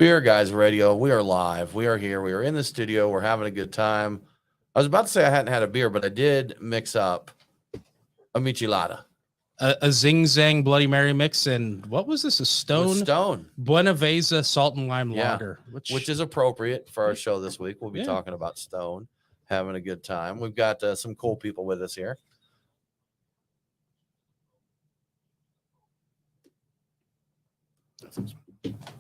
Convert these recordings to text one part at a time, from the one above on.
Beer Guys Radio, we are live. We are here. We are in the studio. We're having a good time. I was about to say I hadn't had a beer, but I did mix up a michelada. A Zing Zang Bloody Mary mix, and what was this? A Stone Buenaveza Salt and Lime Lager, which is appropriate for our show this week. We'll be talking about Stone, having a good time. We've got some cool people with us here.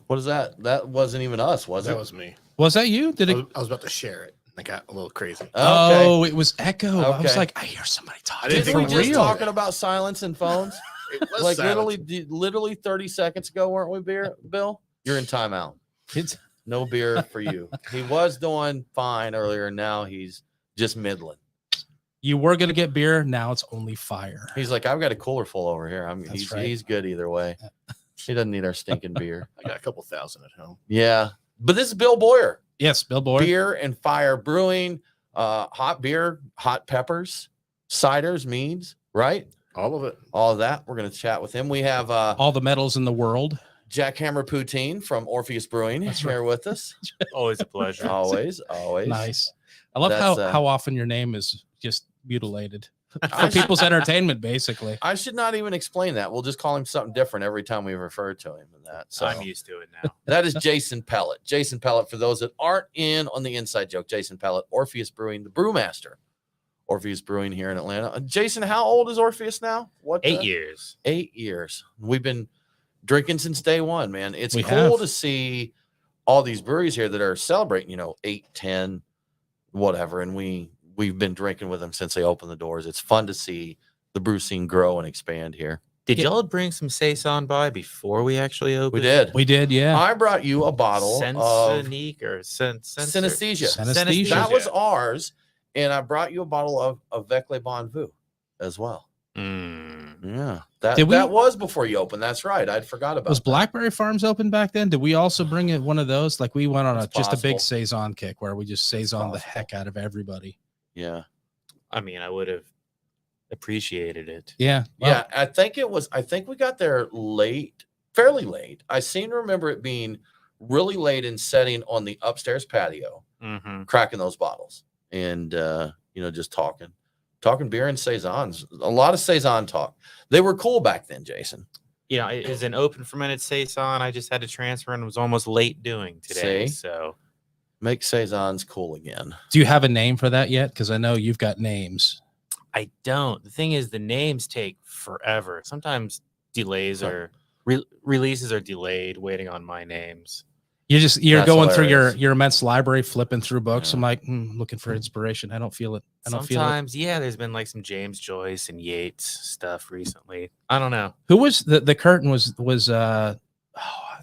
What is that? That wasn't even us, was it? That was me. Was that you? Did it? I was about to share it. I got a little crazy. Oh, it was Echo. Okay. I was like, I hear somebody talking. Didn't we just talking about silence and phones? It was like silence. literally 30 seconds ago, weren't we, Bill? You're in timeout. No beer for you. He was doing fine earlier. Now he's just middling. You were going to get beer. Now it's only fire. He's like, I've got a cooler full over here. He's good either way. He doesn't need our stinking beer. I got a couple thousand at home. Yeah. But this is Bill Boyer. Yes, Bill Boyer. Beer and Fire Brewing, hot beer, hot peppers, ciders, meads, right? All of it. All of that. We're going to chat with him. We have all the metals in the world. Jackhammer Poutine from Orpheus Brewing here with us. Always a pleasure. Always. Nice. I love how often your name is just mutilated. For people's entertainment, basically. I should not even explain that. We'll just call him something different every time we refer to him. And that. So I'm used to it now. That is Jason Pellett. Jason Pellett, for those that aren't in on the inside joke, Jason Pellett, Orpheus Brewing, the brewmaster. Orpheus Brewing here in Atlanta. Jason, how old is Orpheus now? 8 years. 8 years. We've been drinking since day one, man. It's cool to see all these breweries here that are celebrating, 8, 10, whatever. And we've been drinking with them since they opened the doors. It's fun to see the brew scene grow and expand here. Did y'all bring some Saison by before we actually opened? We did, yeah. I brought you a bottle of Synesthesia. That was ours, and I brought you a bottle of Vecle Bon Vu as well. Yeah, that was before you opened. That's right. I'd forgot about. Was Blackberry Farms open back then? Did we also bring in one of those? Like we went on just a big Saison kick where we just Saison the heck out of everybody. Yeah. I mean, I would have appreciated it. Yeah. Well, yeah. I think we got there late, fairly late. I seem to remember it being really late and setting on the upstairs patio, cracking those bottles and, just talking beer and Saisons. A lot of Saison talk. They were cool back then, Jason. It is an open fermented Saison. I just had to transfer and was almost late doing today. So. Make Saisons cool again. Do you have a name for that yet? Because I know you've got names. I don't. The thing is, the names take forever. Sometimes delays or releases are delayed waiting on my names. You're going through your immense library, flipping through books. Yeah. I'm like, looking for inspiration. I don't feel it. Sometimes, there's been like some James Joyce and Yates stuff recently. I don't know. Who was the curtain was I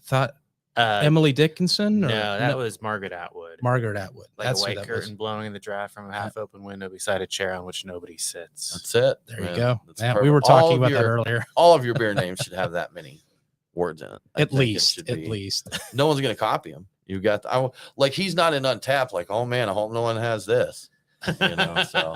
thought Emily Dickinson? That was Margaret Atwood. Like that's a white curtain blowing in the draft from a half-open window beside a chair on which nobody sits. That's it. There you go. Man, we were talking about that earlier. All of your beer names should have that many words in it. At least. No one's going to copy them. You got like he's not in Untapped. Like, oh man, I hope no one has this. So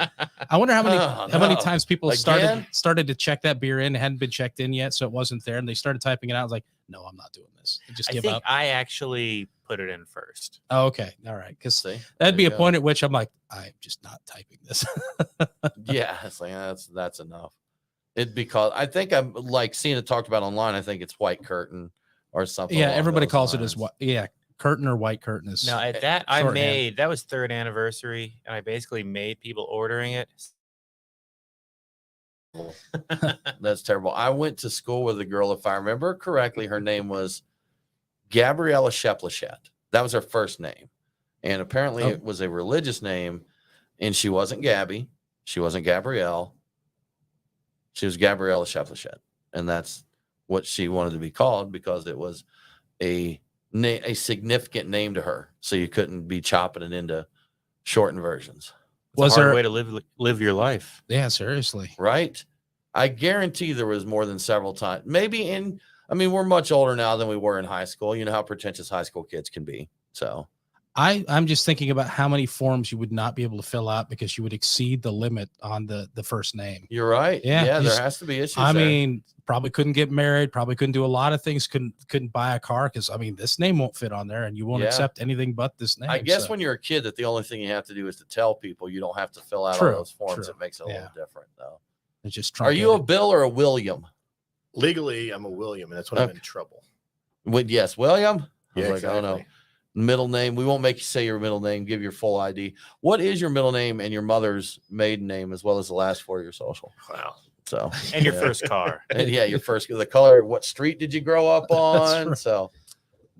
I wonder how many times people started to check that beer in. It hadn't been checked in yet, so it wasn't there, and they started typing it out. I was like, no, I'm not doing this. Just give up. I actually put it in first. Oh, okay, all right, because that'd be a point at which I'm like, I'm just not typing this. Yeah, it's like that's enough. Because I think I'm like seeing it talked about online. I think it's White Curtain or something. Yeah, everybody calls it as what? Yeah. Curtain or White Curtain is no. At that I made that was 3rd anniversary, and I basically made people ordering it. That's terrible. I went to school with a girl, if I remember correctly. Her name was Gabriella Sheplachette. That was her first name, and apparently it was a religious name. And she wasn't Gabby. She wasn't Gabrielle. She was Gabriella Sheplachette, and that's what she wanted to be called because it was a significant name to her, so you couldn't be chopping it into shortened versions. It's a hard way to live your life. Yeah, seriously. Right? I guarantee there was more than several times. We're much older now than we were in high school. You know how pretentious high school kids can be. So I'm just thinking about how many forms you would not be able to fill out because you would exceed the limit on the first name. You're right. Yeah, Yeah, there just- has to be issues. I there. mean, probably couldn't get married, probably couldn't do a lot of things, couldn't buy a car because I mean this name won't fit on there and you won't Yeah. accept anything but this name. I guess so. when you're a kid, that the only thing you have to do is to tell people. You don't have to fill out True, all those forms. true. It makes it a Yeah. little different, though. It's just Are you a truncated. Bill or a William? Legally, I'm a William, and that's when I'm in trouble. Yes, William. I was Yeah, like, oh no. exactly. Middle name. We won't make you say your middle name. Give your full ID. What is your middle name and your mother's maiden name, as well as the last 4 of your social? Wow. So, And your yeah. first car. And yeah, your first, the color. What street did you grow up on? right. So,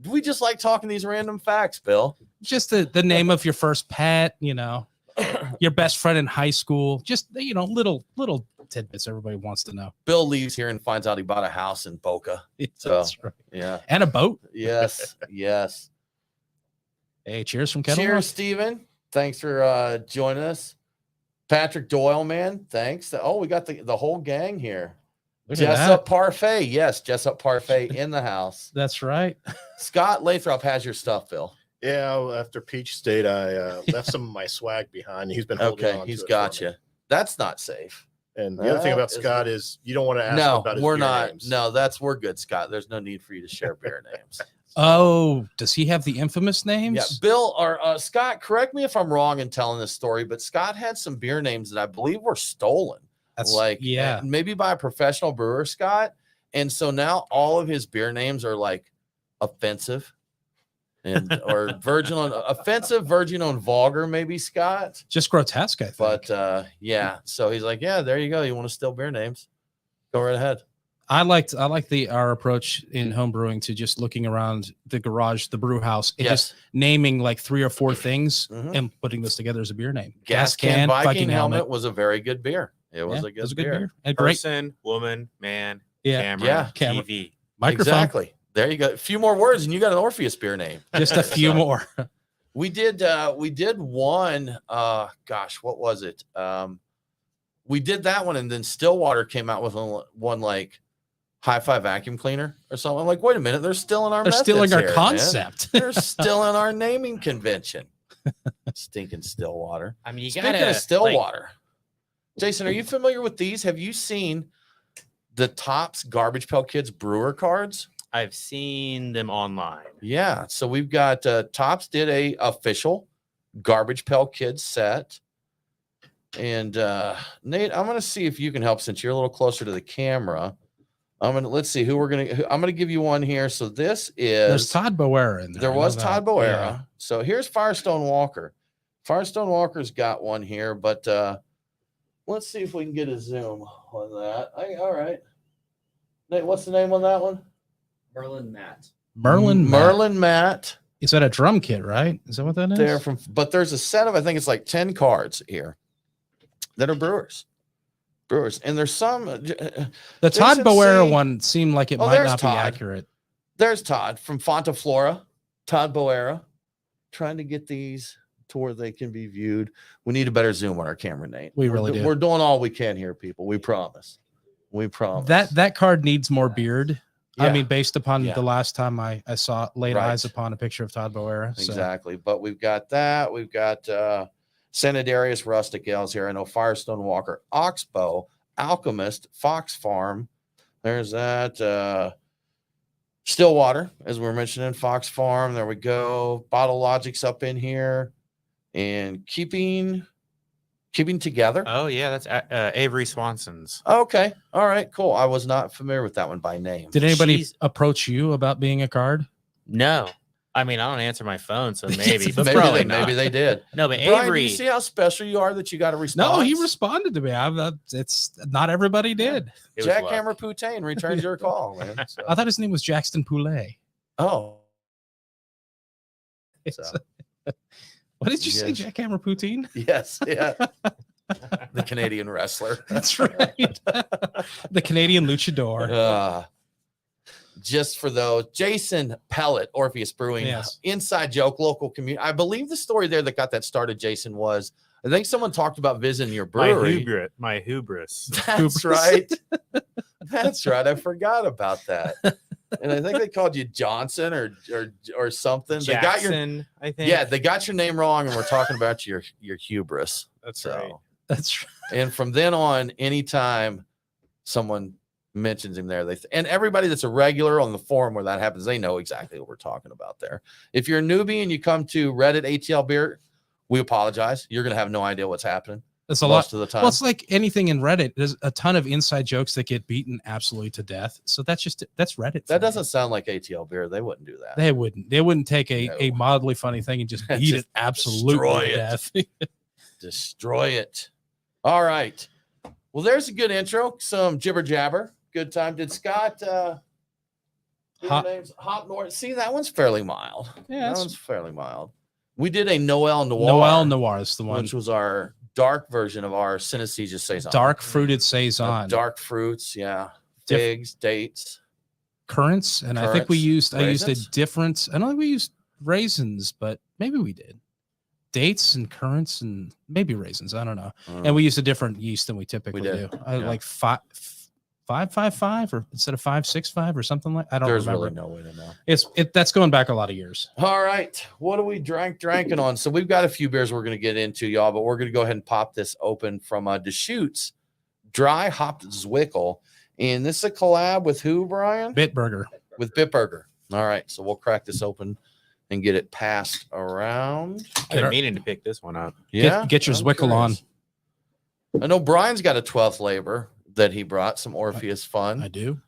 we just like talking these random facts, Bill. Just the name of your first pet, you know, your best friend in high school, just little tidbits everybody wants to know. Bill leaves here and finds out he bought a house in Boca. So, That's right. yeah. And a boat. Yes. Yes. Hey, cheers from Kettle. Cheers, Steven. Thanks for joining us. Patrick Doyle, man. Thanks. Oh, we got the whole gang here. Look at that. Jessup Parfait. Yes, Jessup Parfait in the house. That's right. Scott Lathrop has your stuff, Bill. Yeah, well, after Peach State, I left some of my swag behind. He's been holding Okay, on he's to it got for you. me. That's not safe. And the other thing about Is Scott it- is you don't want to ask him No, about his we're beer not. names. No, we're good, Scott. There's no need for you to share beer names. Oh, does he have the infamous names? Yeah, Bill or Scott, correct me if I'm wrong in telling this story, but Scott had some beer names that I believe were stolen. That's Like, yeah. maybe by a professional brewer, Scott. And so now all of his beer names are like offensive and or offensive, virginal, and vulgar, maybe, Scott. Just grotesque, I think. But yeah, so he's like, yeah, there you go. You want to steal beer names? Go right ahead. I liked our approach in home brewing to just looking around the garage, the brew house, and just naming like 3 or 4 things Mhm. and putting this together as a beer name. Gas can Viking helmet was a very good beer. It was Yeah, a good, it was a good beer. beer. And great. Person, woman, man, Yeah. camera, Yeah. Camera. TV. Microphone. Exactly. There you go. A few more words, and you got an Orpheus beer name. Just a few So- more. We did one, gosh, what was it? We did that one, and then Stillwater came out with one like Hi-Fi vacuum cleaner or something. I'm like, wait a minute, they're still in our They're stealing our methods here, man. concept. They're still in our naming convention. Stinking Stillwater. I mean, you Speaking gotta of Stillwater, Jason, are you familiar with these? Have you seen the Tops Garbage Pail Kids brewer cards? I've seen them online. Yeah, so we've got Tops did a official Garbage Pail Kids set, and Nate, I'm gonna see if you can help since you're a little closer to the camera. Let's see who I'm gonna give you one here. So this is There's Todd Boera in there. there I know was that. Todd Boera. Yeah. So here's Firestone Walker. Firestone Walker's got one here, but let's see if we can get a zoom on that. All right, Nate, what's the name on that one? Merlin Matt. Merlin Matt. Is that a drum kit, right? Is that what that is? There but there's a set of, I think it's like 10 cards here that are brewers, and there's some the Todd Jason Boera C. one seemed like it Oh, might there's not Todd. be accurate. there's Todd from Fontaflora, Todd Boera, trying to get these to where they can be viewed. We need a better zoom on our camera, Nate. We really do. We're doing all we can here, people. We promise. That card needs more beard. I Yeah. mean, based upon Yeah. the last time I saw laid Right. eyes upon a picture of Todd Boera. So. Exactly. But we've got that. We've got Senadarius Rustic Ales here. I know Firestone Walker, Oxbow, Alchemist, Fox Farm. There's that. Stillwater, as we were mentioning, Fox Farm. There we go. Bottle Logic's up in here. And keeping together. Oh yeah, that's Avery Swanson's. Okay. All right. Cool. I was not familiar with that one by name. Did anybody She's- approach you about being a card? No, I mean I don't answer my phone, so maybe, but maybe, probably they, not. maybe they did. No, but Brian, do Avery. you see how special you are that you got a response? No, he responded to me. It's not everybody did. it was luck. Jackhammer Poutine returns your call, man. So- I thought his name was Jackson Poulet. Oh, It's- What did you say, Yes. Jackhammer Poutine? yes, yeah. The Canadian wrestler. That's right. The Canadian luchador. Just for those, Jason Pellett, Orpheus Brewing, Yes. inside joke, local community. I believe the story there that got that started, Jason, was I think someone talked about visiting your brewery. My hubris. That's right. That's right. I forgot about that. and I think they called you Johnson or something. They got your Jackson, I think. yeah, they got your name wrong, and we're talking about your hubris. That's right. That's right. And from then on, anytime someone mentions him there, and everybody that's a regular on the forum where that happens, they know exactly what we're talking about there. If you're a newbie and you come to Reddit ATL Beer, we apologize. You're gonna have no idea what's happening. It's a most lot of the time. Well, it's like anything in Reddit. There's a ton of inside jokes that get beaten absolutely to death. So that's Reddit. That doesn't sound like ATL Beer. They wouldn't do that. They wouldn't take a No. mildly funny thing and just beat Just it absolutely destroy to it. death. Destroy it. All right. Well, there's a good intro. Some jibber jabber. Good time. Did Scott Hop North? See, that one's fairly mild. Yeah, that one's fairly mild. We did a Noel Noir. Noel Noir is the one. Which was our dark version of our synesthesia saison. Dark fruited saison. Dark fruits, yeah. Figs, dates, currants, and I think we used raisins? I used a different. I don't think we used raisins, but maybe we did. Dates and currants and maybe raisins. I don't know. And we used a different yeast than we typically do. I like 555 or instead of 565 or something like. I don't There's remember. really no way to know. That's going back a lot of years. All right. What are we drinking on? So we've got a few beers we're going to get into, y'all, but we're going to go ahead and pop this open from Deschutes Dry Hopped Zwickel. And this is a collab with who, Brian? Bitburger. With Bitburger. All right. So we'll crack this open and get it passed around. I've been meaning to pick this one up. Yeah. Get your Zwickel on. I know Brian's got a 12th labor that he brought, some Orpheus fun. I do.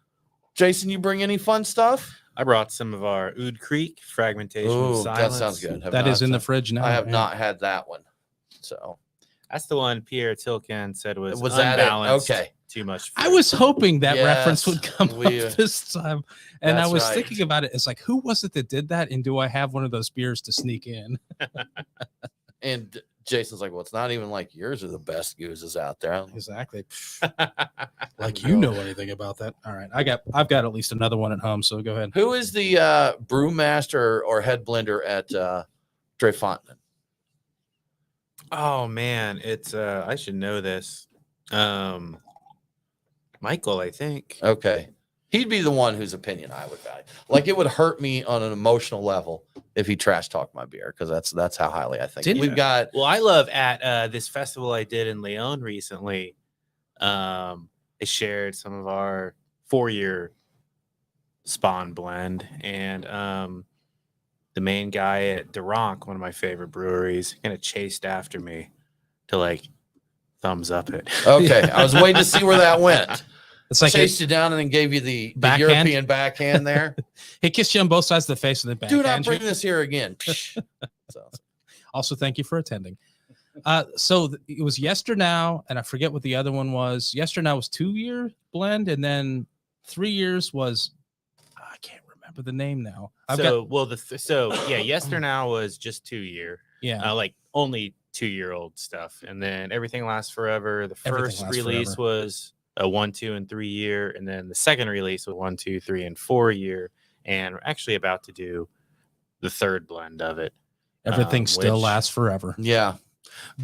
Jason, you bring any fun stuff? I brought some of our Oud Creek fragmentation. Oh, of that silence. sounds good. That is in the fridge now. I have not had that one. So that's the one Pierre Tilken said was that it? unbalanced. Okay. Too much. I was hoping that reference would come up we- this time. And I That's was right. thinking about it. It's like, who was it that did that? And do I have one of those beers to sneak in? And Jason's like, well, it's not even like yours are the best goozes out there. Exactly. Like you know anything about that. All right. I've got at least another one at home. So go ahead. Who is the brewmaster or head blender at Dre Fontaine? Oh man, it's I should know this. Michael, I think. Okay. He'd be the one whose opinion I would value. Like it would hurt me on an emotional level if he trash talked my beer, because that's how highly I think. Did We've you? got Well, I love at this festival I did in Leon recently. I shared some of our 4-year spawn blend, and the main guy at Durank, one of my favorite breweries, kind of chased after me to like thumbs up it. okay. I was waiting to see where that went. It's like Chased you down and then gave you the Backhand? European backhand there. he kissed you on both sides of the face with the Do not backhand. bring this here again. So, Also, thank you for attending. So it was Yesternow, and I forget what the other one was. Yesternow was 2-year blend, and then 3 years was I can't remember the name now. Yesternow was just 2-year. Yeah. Like only 2-year-old stuff, and then Everything Lasts Forever. The Everything first Lasts release Forever. was a 1, 2, and 3 year, and then the second release was 1, 2, 3, and 4 year. And we're actually about to do the third blend of it. Everything still which- lasts forever. yeah.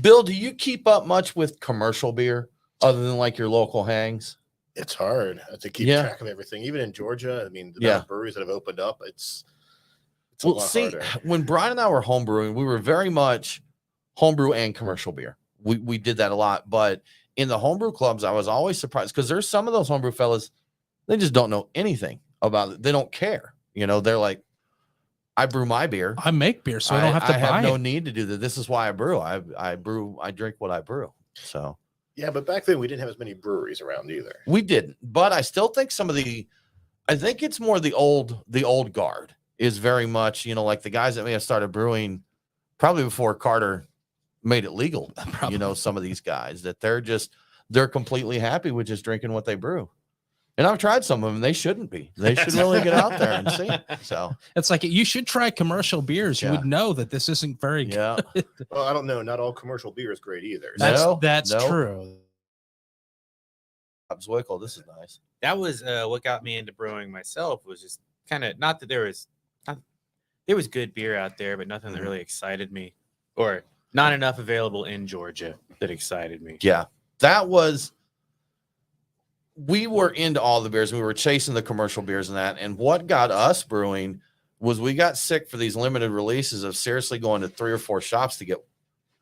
Bill, do you keep up much with commercial beer other than like your local hangs? It's hard to keep Yeah. track of everything. Even in Georgia, I mean, the Yeah. amount of breweries that have opened up, it's a Well, lot see, harder. when Brian and I were homebrewing, we were very much homebrew and commercial beer. We did that a lot, but in the homebrew clubs, I was always surprised because there's some of those homebrew fellas, they just don't know anything about it. They don't care. You know, they're like, I brew my beer. I make beer, so I don't have to buy no it. need to do that. This is why I brew. I drink what I brew. So Yeah, but back then we didn't have as many breweries around either. we didn't, but I still think I think it's more the old guard is very much, you know, like the guys that may have started brewing probably before Carter made it legal. You know, some of these guys that they're completely happy with just drinking what they brew. And I've tried some of them. They shouldn't be. They should really get out there and see. So It's like you should try commercial beers. You Yeah. would know that this isn't very good. yeah, Well, I don't know. Not all commercial beer is great either. That's No. true. Zwickel, this is nice. That was what got me into brewing myself, was just kind of not that there was good beer out there, but nothing that really excited me, or not enough available in Georgia that excited me. Yeah, that was we were into all the beers. We were chasing the commercial beers and that. And what got us brewing was we got sick for these limited releases of seriously going to 3 or 4 shops to get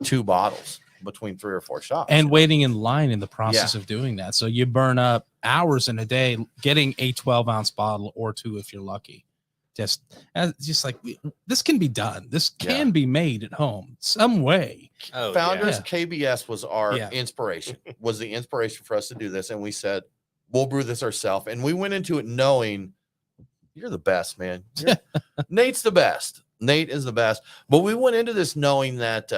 2 bottles between 3 or 4 shops. And waiting in line in the process of doing that. So you burn up hours in a day getting a 12-ounce bottle or 2 if you're lucky. Just like this can be done. This can be made at home some way. Oh, Founders KBS was our inspiration, was the inspiration for us to do this. And we said, we'll brew this ourselves. And we went into it knowing you're the best, man. Nate's the best. Nate is the best. But we went into this knowing that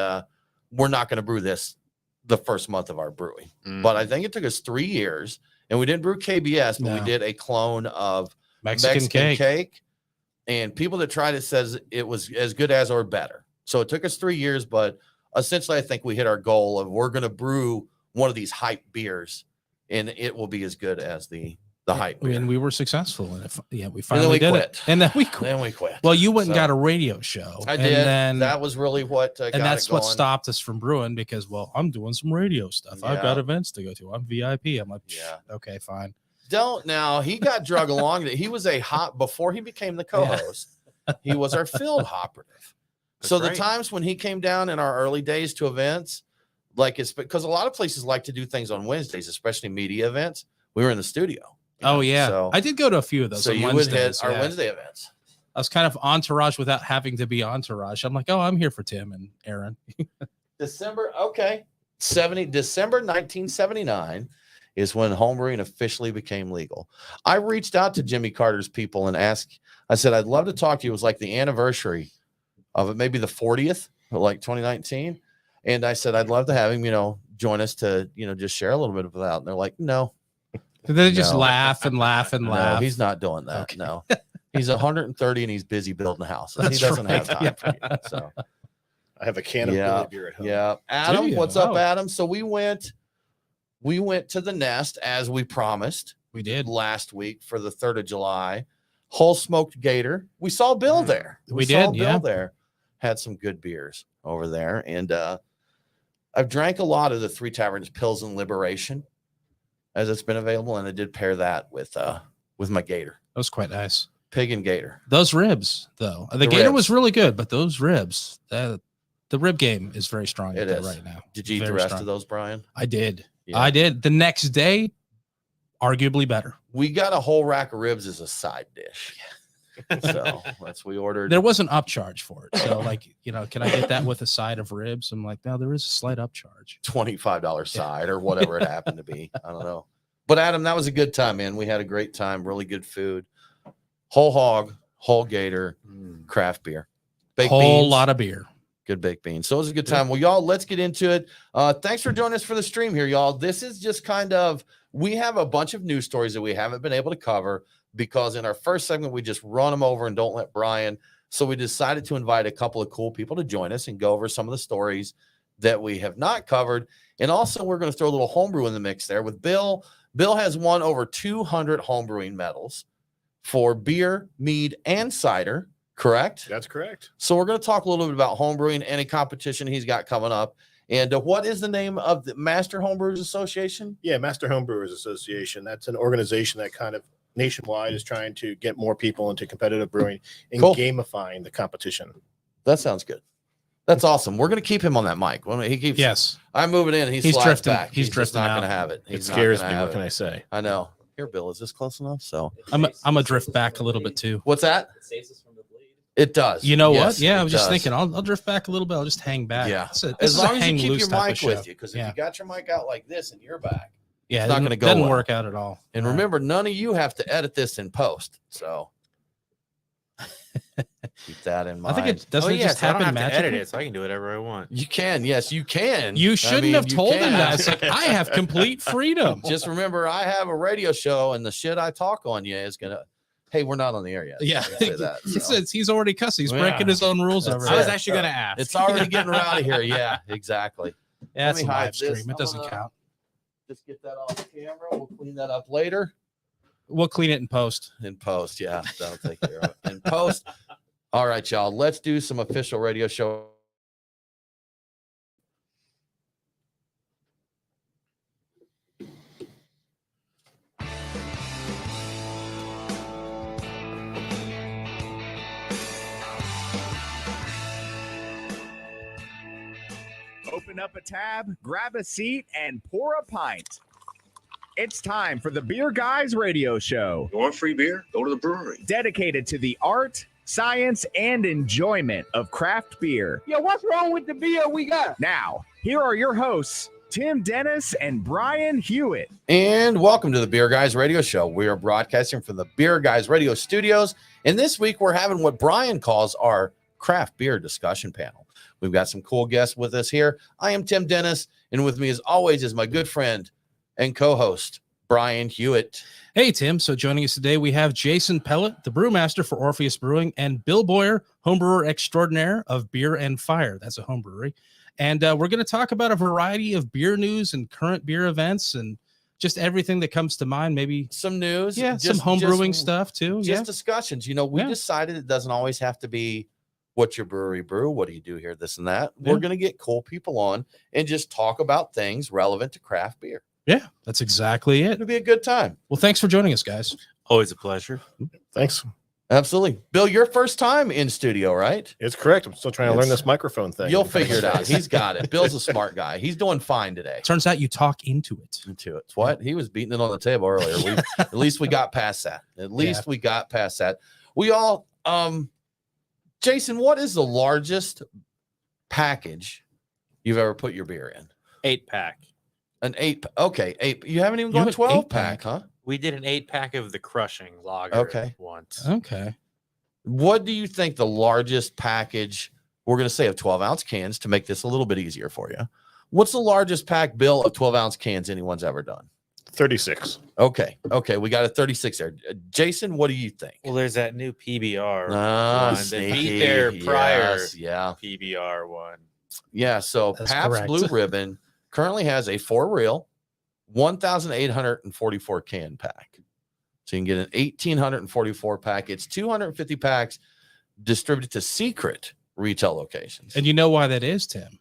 we're not going to brew this the first month of our brewing. But I think it took us 3 years, and we didn't brew KBS, but we did a clone of Mexican cake. And people that tried it says it was as good as or better. So it took us 3 years, but essentially I think we hit our goal of we're going to brew one of these hype beers, and it will be as good as the hype beer. And we were successful. And we finally did it. And then we quit. Then we quit. Well, you went and got a radio show. I did. And that was really what got and that's it going. what stopped us from brewing because, well, I'm doing some radio stuff. Yeah. I've got events to go to. I'm VIP. I'm like, okay, fine. Don't now. He got drug along. He was a hop before he became the co-host. He was our field operative. So the times when he came down in our early days to events, like it's because a lot of places like to do things on Wednesdays, especially media events. We were in the studio. Oh yeah, so I did go to a few of those. So on you Wednesdays, would hit our Wednesday events. I was kind of entourage without having to be entourage. I'm like, oh, I'm here for Tim and Aaron. December 1979 is when homebrewing officially became legal. I reached out to Jimmy Carter's people and asked, I said, I'd love to talk to you. It was like the anniversary of it, maybe the 40th, like 2019. And I said, I'd love to have him, join us to, just share a little bit of that. And they're like, no. They just laugh and laugh and laugh. No, he's not doing that. Okay. No, he's 130 and he's busy building houses. He doesn't have time for you. So I have a can of Billy beer at home. Yeah. Adam, what's up, Adam? So we went to the Nest as we promised. We did last week for the 3rd of July. Whole smoked gator. We saw Bill there. We did. Bill there. Had some good beers over there. And I've drank a lot of the Three Taverns Pills and Liberation as it's been available. And I did pair that with my gator. That was quite nice. Pig and gator. Those ribs, though. The gator was really good, but those ribs, the rib game is very strong right now. Did you eat the rest of those, Brian? I did. Yeah. I did. The next day, arguably better. We got a whole rack of ribs as a side dish. So we ordered. There was an upcharge for it. So can I get that with a side of ribs? I'm like, no, there is a slight upcharge. $25 side or whatever it happened to be. I don't know. But Adam, that was a good time, man. We had a great time. Really good food. Whole hog, whole gator, craft beer. Baked beans. Lot of beer. Good baked beans. So it was a good time. Well, y'all, let's get into it. Thanks for joining us for the stream here, y'all. This is just we have a bunch of news stories that we haven't been able to cover because in our first segment, we just run them over and don't let Brian. So we decided to invite a couple of cool people to join us and go over some of the stories that we have not covered. And also we're going to throw a little homebrew in the mix there with Bill. Bill has won over 200 homebrewing medals for beer, mead, and cider. Correct? That's correct. So we're going to talk a little bit about homebrewing and a competition he's got coming up. And what is the name of the Master Homebrewers Association? Yeah, Master Homebrewers Association. That's an organization that kind of nationwide is trying to get more people into competitive brewing and gamifying the competition. That sounds good. That's awesome. We're going to keep him on that mic. When he keeps, yes, I move it in. He's drifting back. He's drifting. Not going to have it. It scares me. What can I say? I know. Here, Bill, is this close enough? So I'm a drift back a little bit too. What's that? It saves us from the bleed. It does. You know what? Yeah, I was just thinking I'll drift back a little bit. I'll just hang back. Yeah. As long as you keep your mic with you, because if you got your mic out like this and you're back, it's not going to go. Doesn't work out at all. And remember, none of you have to edit this in post. So keep that in mind. I think it doesn't just happen. I don't have to edit it, so I can do whatever I want. You can. Yes, you can. You shouldn't have told him that. It's like, I have complete freedom. Just remember, I have a radio show, and the shit I talk on you is gonna. Hey, we're not on the air yet. Yeah, say that, so. He's already cussing. He's breaking his own rules over there. I was actually going to ask. It's already getting out of here. Yeah, exactly. Yeah, it's a live stream. It doesn't count. Just get that off camera. We'll clean that up later. We'll clean it in post. In post, yeah. That'll take care of it. In post. All right, y'all. Let's do some official radio show. Open up a tab, grab a seat, and pour a pint. It's time for the Beer Guys Radio Show. You want free beer? Go to the brewery. Dedicated to the art, science, and enjoyment of craft beer. Yo, what's wrong with the beer we got? Now, here are your hosts, Tim Dennis and Brian Hewitt. And welcome to the Beer Guys Radio Show. We are broadcasting from the Beer Guys Radio Studios. And this week we're having what Brian calls our craft beer discussion panel. We've got some cool guests with us here. I am Tim Dennis, and with me as always is my good friend and co-host, Brian Hewitt. Hey, Tim. So joining us today, we have Jason Pellett, the brewmaster for Orpheus Brewing, and Bill Boyer, homebrewer extraordinaire of Beer and Fire. That's a home brewery. And we're going to talk about a variety of beer news and current beer events and just everything that comes to mind. Maybe some news. Yeah, some home brewing stuff too. Just discussions. You know, we decided it doesn't always have to be what's your brewery brew? What do you do here? This and that. We're going to get cool people on and just talk about things relevant to craft beer. Yeah, that's exactly it. It'll be a good time. Well, thanks for joining us, guys. Always a pleasure. Thanks. Absolutely. Bill, your first time in studio, right? It's correct. I'm still trying to learn this microphone thing. You'll figure it out. He's got it. Bill's a smart guy. He's doing fine today. Turns out you talk into it. Into it. What? He was beating it on the table earlier. At least we got past that. We got past that. We all Jason, what is the largest package you've ever put your beer in? 8-pack. An 8. Okay, 8. You haven't even gone 12-pack, huh? We did an 8-pack of the Crushing lager once. Okay. What do you think the largest package, we're going to say, of 12-ounce cans to make this a little bit easier for you? What's the largest pack, Bill, of 12-ounce cans anyone's ever done? 36. Okay, we got a 36 there. Jason, what do you think? Well, there's that new PBR one that sneaky. beat their prior Yes, PBR one. Yeah, so That's Pabst correct. Blue Ribbon currently has a 4-reel, 1,844 can pack. So you can get an 1,844 pack. It's 250 packs distributed to secret retail locations. And you know why that is, Tim?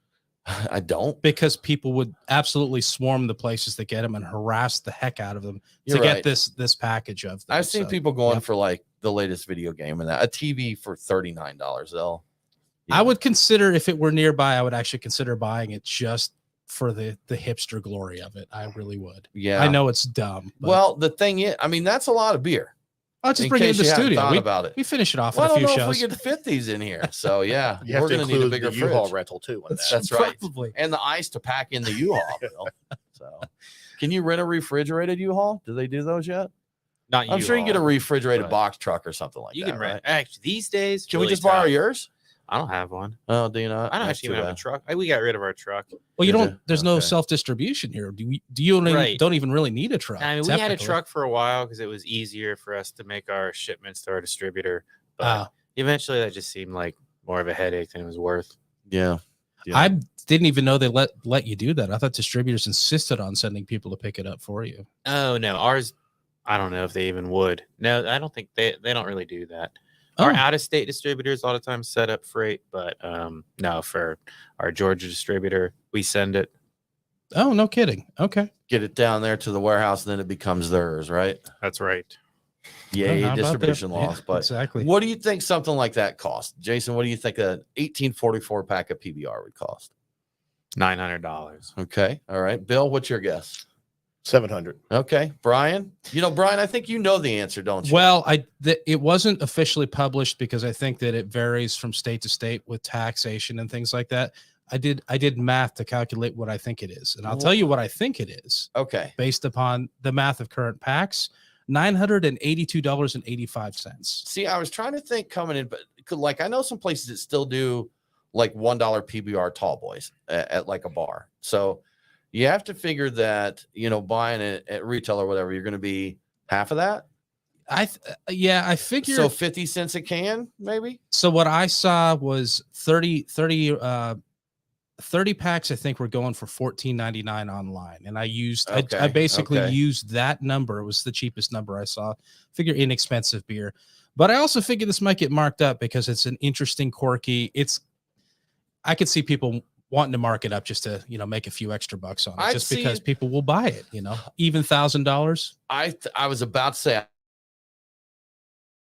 I don't. Because people would absolutely swarm the places that get them and harass the heck out of them You're to right. get this package of them. I've seen people going yep. for like the latest video game and that a TV for $39. I would consider, if it were nearby, I would actually consider buying it just for the hipster glory of it. I really would. Yeah. I know it's dumb. But Well, the thing is, I mean, that's a lot of beer. I'll just in bring it in case the you hadn't studio. thought about it. We finish it off Well, I in a don't few know shows. if we could fit these in here. So yeah, You have we're to going to need a include bigger the U-Haul fridge. rental too. On that. That's right. Probably. And the ice to pack in the U-Haul. Bill. So, can you rent a refrigerated U-Haul? Do they do those yet? Not I'm sure you can get a U-Haul, refrigerated but box truck or something like You that. can rent. Right? Actually, these days, Can we really just borrow tough. yours? I don't have one. Oh, do you not? I don't That's actually too even have a bad. truck. We got rid of our truck. Well, you Is don't. it? There's no Okay. self-distribution here. Do you only Right. don't even really need a truck? I mean, we had a technically. truck for a while because it was easier for us to make our shipments to our distributor. But Ah. eventually, that just seemed like more of a headache than it was worth. Yeah. Yeah. I didn't even know they let you do that. I thought distributors insisted on sending people to pick it up for you. Oh no, ours. I don't know if they even would. No, I don't think they don't really do that. Our Oh. out-of-state distributors a lot of times set up freight, but no, for our Georgia distributor, we send it. Oh, no kidding. Okay. Get it down there to the warehouse, and then it becomes theirs, right? That's right. Yeah, How about that? distribution Yeah, laws. But exactly. what do you think something like that costs? Jason, what do you think an 1844 pack of PBR would cost? $900. Okay. All right. Bill, what's your guess? 700. Okay. Brian, Brian, I think you know the answer, don't you? Well, it wasn't officially published because I think that it varies from state to state with taxation and things like that. I did math to calculate what I think it is, and I'll tell you what I think it is Okay. based upon the math of current packs. $982.85. See, I was trying to think coming in, but like I know some places that still do like $1 PBR tall boys at like a bar. So you have to figure that, buying it at retail or whatever, you're going to be half of that. I figure So 50 cents a can, maybe. So what I saw was 30 packs, I think, were going for $14.99 online. And I Okay, basically okay. used that number. It was the cheapest number I saw. Figure inexpensive beer. But I also figure this might get marked up because it's an interesting, quirky. I could see people wanting to mark it up just to, make a few extra bucks on it, I'd just see because it- people will buy it, even $1,000. I was about to say